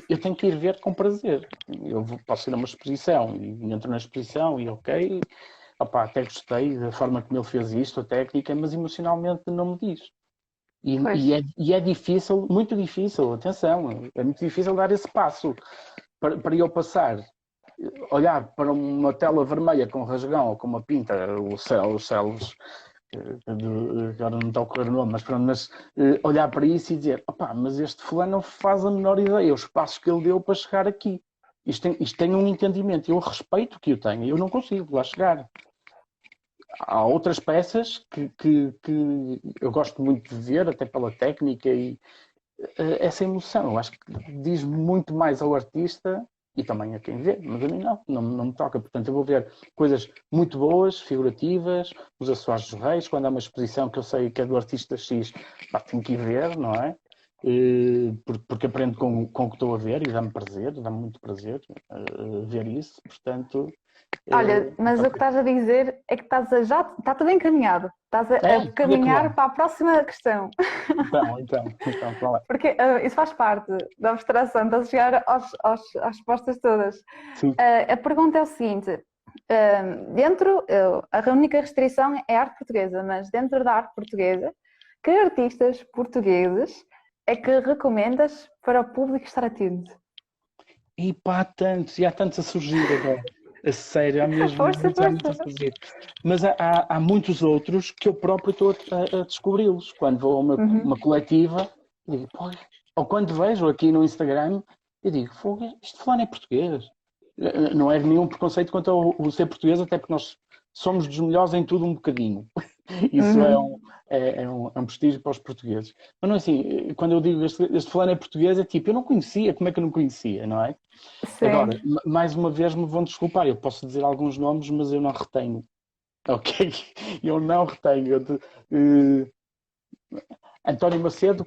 eu tenho que ir ver com prazer. Eu posso ir a uma exposição e entro na exposição e ok, até gostei da forma como ele fez isto, a técnica, mas emocionalmente não me diz. E é difícil, muito difícil, atenção, é muito difícil dar esse passo para eu passar, olhar para uma tela vermelha com rasgão ou com uma pinta, os céus, agora não está a ocorrer o nome, mas olhar para isso e dizer, mas este fulano não faz a menor ideia, os passos que ele deu para chegar aqui. Isto tem um entendimento, eu respeito que eu tenho, eu não consigo lá chegar. Há outras peças que eu gosto muito de ver, até pela técnica e essa emoção. Eu acho que diz muito mais ao artista e também a quem vê, mas a mim não me toca. Portanto, eu vou ver coisas muito boas, figurativas, os Soares dos Reis, quando há uma exposição que eu sei que é do artista X, tenho que ir ver, não é? Porque aprendo com o que estou a ver e dá-me muito prazer ver isso. Portanto... Olha, mas o que estás a dizer é que já está tudo encaminhado. Estás a caminhar para a próxima questão. Então, qual é? Porque isso faz parte da abstração, estás a chegar às respostas todas. Sim. A pergunta é o seguinte, a única restrição é a arte portuguesa, mas dentro da arte portuguesa, que artistas portugueses é que recomendas para o público estar atento? E há tantos a surgir agora. A sério, há mesmo muitos a surgir. Mas há muitos outros que eu próprio estou a descobri-los. Quando vou a uma coletiva, digo, ou quando vejo aqui no Instagram, eu digo, isto fulano é português. Não é nenhum preconceito quanto ao ser português, até porque nós somos dos melhores em tudo um bocadinho. Isso é um prestígio para os portugueses. Mas não é assim, quando eu digo este fulano é português, é tipo, eu não conhecia, como é que eu não conhecia, não é? Sim. Agora, mais uma vez me vão desculpar, eu posso dizer alguns nomes, mas eu não retenho. Ok? Eu não retenho. António Macedo,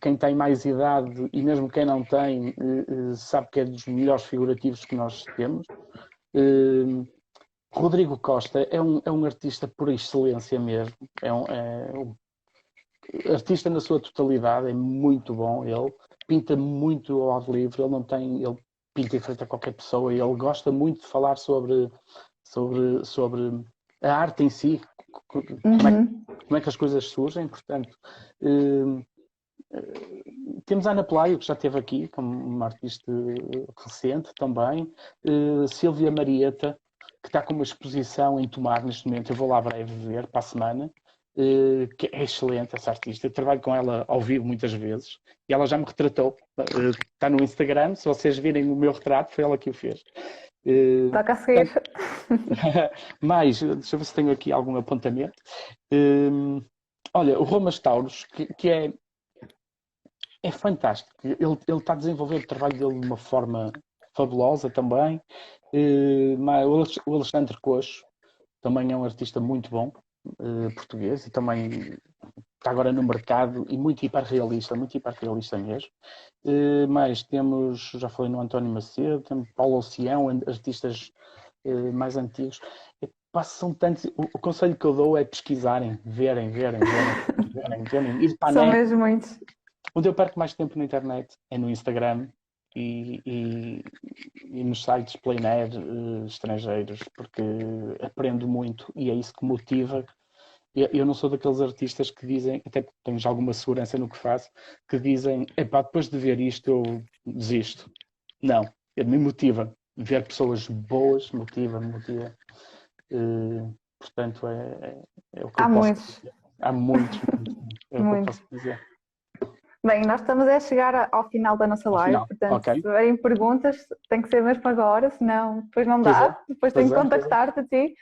quem tem mais idade e mesmo quem não tem, sabe que é dos melhores figurativos que nós temos. Rodrigo Costa é um artista por excelência mesmo. É um artista na sua totalidade, é muito bom. Ele pinta muito ao ar livre, ele pinta em frente a qualquer pessoa e ele gosta muito de falar sobre a arte em si, como é que as coisas surgem. Portanto, temos a Ana Pelayo, que já esteve aqui, como uma artista recente também. Silvia Marieta, que está com uma exposição em Tomar neste momento. Eu vou lá breve ver, para a semana. Que é excelente essa artista. Eu trabalho com ela ao vivo muitas vezes e ela já me retratou. Está no Instagram, se vocês virem o meu retrato, foi ela que o fez. Toca a seguir. Mas, deixa eu ver se tenho aqui algum apontamento. Olha, o Romas Taurus, que é fantástico. Ele está a desenvolver o trabalho dele de uma forma fabulosa também. O Alexandre Coxo também é um artista muito bom, português, e também está agora no mercado e muito hiperrealista mesmo. Mas temos, já falei no António Macedo, temos Paulo Oceão, artistas mais antigos. São tantos. O conselho que eu dou é pesquisarem, verem, ir para a São net. mesmo muitos. Onde eu perco mais tempo na internet é no Instagram e nos sites plein air estrangeiros, porque aprendo muito e é isso que motiva. Eu não sou daqueles artistas que dizem, até porque tenho já alguma segurança no que faço, que dizem, epá, depois de ver isto eu desisto. Não, me motiva. Ver pessoas boas motiva. Portanto, é o que eu Há posso muitos. dizer. Há muitos. É o que eu Muitos. posso dizer. Bem, nós estamos a chegar ao final da nossa Ao live, final, portanto, ok. se tiverem perguntas, tem que ser mesmo agora, senão depois não Pois é, dá, depois tenho que pois é. contactar-te a ti.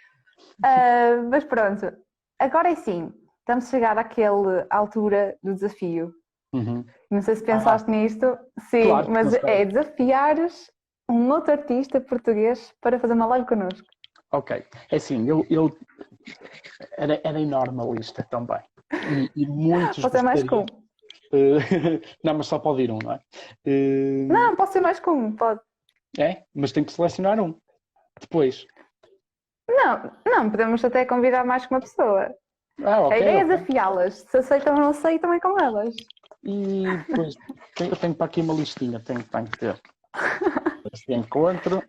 Mas pronto, agora é sim, estamos a chegar àquela altura do desafio. Uhum. Não sei se pensaste nisto, sim, Claro que mas pensei. é desafiares um outro artista português para fazer uma live connosco. Ok, é assim, era enorme a lista também. E muitos Pode ser mais que um. gostariam. Não, mas só pode ir um, não é? Não, pode ser mais que um, pode. Mas tem que selecionar um. Depois. Não, podemos até convidar mais que uma pessoa. Ok, A ideia é ok. desafiá-las. Se aceitam ou não aceitam, é com elas. E depois, eu tenho para aqui uma listinha, tenho que ter. Este encontro.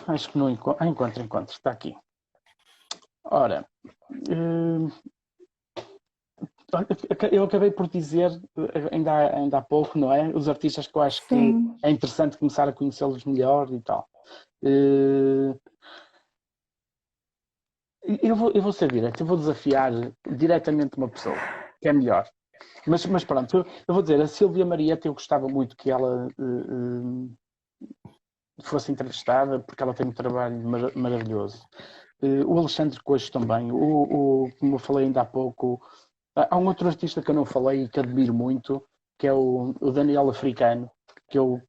Acho que não encontro, está aqui. Ora, eu acabei por dizer, ainda há pouco, não é? Os artistas que eu acho que é interessante começar a conhecê-los melhor e tal. Eu vou ser direto, eu vou desafiar diretamente uma pessoa, que é melhor. Mas pronto, eu vou dizer, a Silvia Marieta, eu gostava muito que ela fosse entrevistada, porque ela tem um trabalho maravilhoso. O Alexandre Coxo também, como eu falei ainda há pouco, há um outro artista que eu não falei e que admiro muito, que é o Daniel Africano, que eu,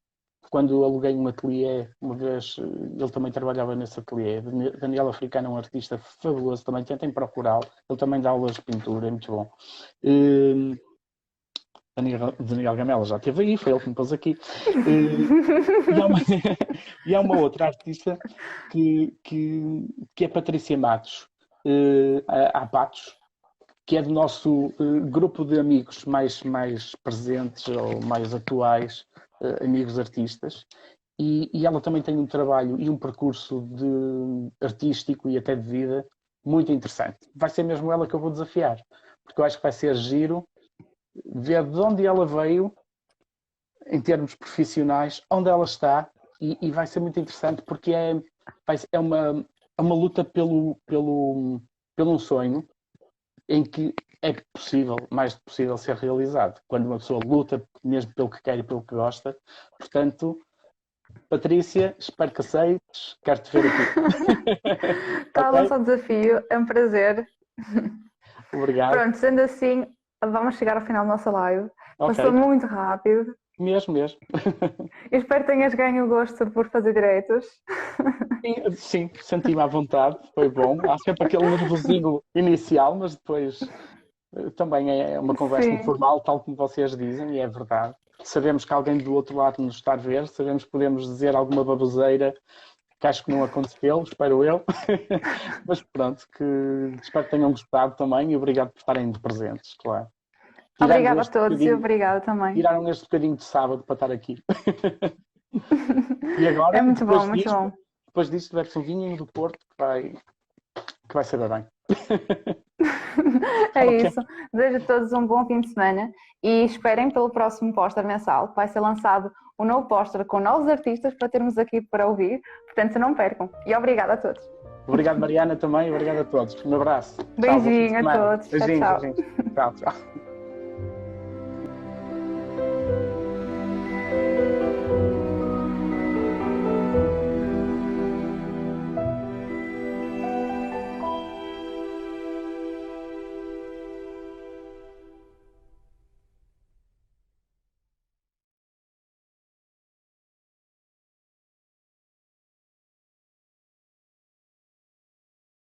quando aluguei um ateliê, uma vez, ele também trabalhava nesse ateliê. Daniel Africano é um artista fabuloso também, tentem procurá-lo, ele também dá aulas de pintura, é muito bom. Daniel Gamela já esteve aí, foi ele que me pôs aqui. E há uma outra artista que é Patrícia Matos, a Patos, que é do nosso grupo de amigos mais presentes ou mais atuais, amigos artistas. E ela também tem um trabalho e um percurso artístico e até de vida muito interessante. Vai ser mesmo ela que eu vou desafiar, porque eu acho que vai ser giro ver de onde ela veio, em termos profissionais, onde ela está, e vai ser muito interessante porque é uma luta pelo um sonho em que é possível, mais do possível, ser realizado. Quando uma pessoa luta mesmo pelo que quer e pelo que gosta, portanto, Patrícia, espero que aceites, quero-te ver aqui. Está Ok? lançado o desafio, é um prazer. Obrigado. Pronto, sendo assim, vamos chegar ao final da nossa live. Ok, Passou muito rápido. mesmo. Eu espero que tenhas ganho o gosto por fazer direitos. Sim, senti-me à vontade, foi bom. Há sempre aquele nervosinho inicial, mas depois também é uma conversa Sim, informal, tal como vocês dizem, e é verdade. Sabemos que alguém do outro lado nos está a ver, sabemos que podemos dizer alguma baboseira, que acho que não aconteceu, espero eu. Mas pronto, que espero que tenham gostado também e obrigado por estarem presentes, claro. obrigada a todos e obrigada também. Tiraram este bocadinho de sábado para estar aqui. E É agora, muito bom, muito bom. depois disto, bebe-se um vinho do Porto que vai saber bem. É Ok. isso. Desejo a todos um bom fim de semana e esperem pelo próximo póster mensal, que vai ser lançado um novo póster com novos artistas para termos aqui para ouvir. Portanto, não percam. E obrigada a todos. Obrigado, Mariana, também. Obrigado a todos. Um abraço. Tchau, bom fim de Beijinho a semana. todos. Tchau, Beijinhos, tchau. beijinhos. Tchau, tchau.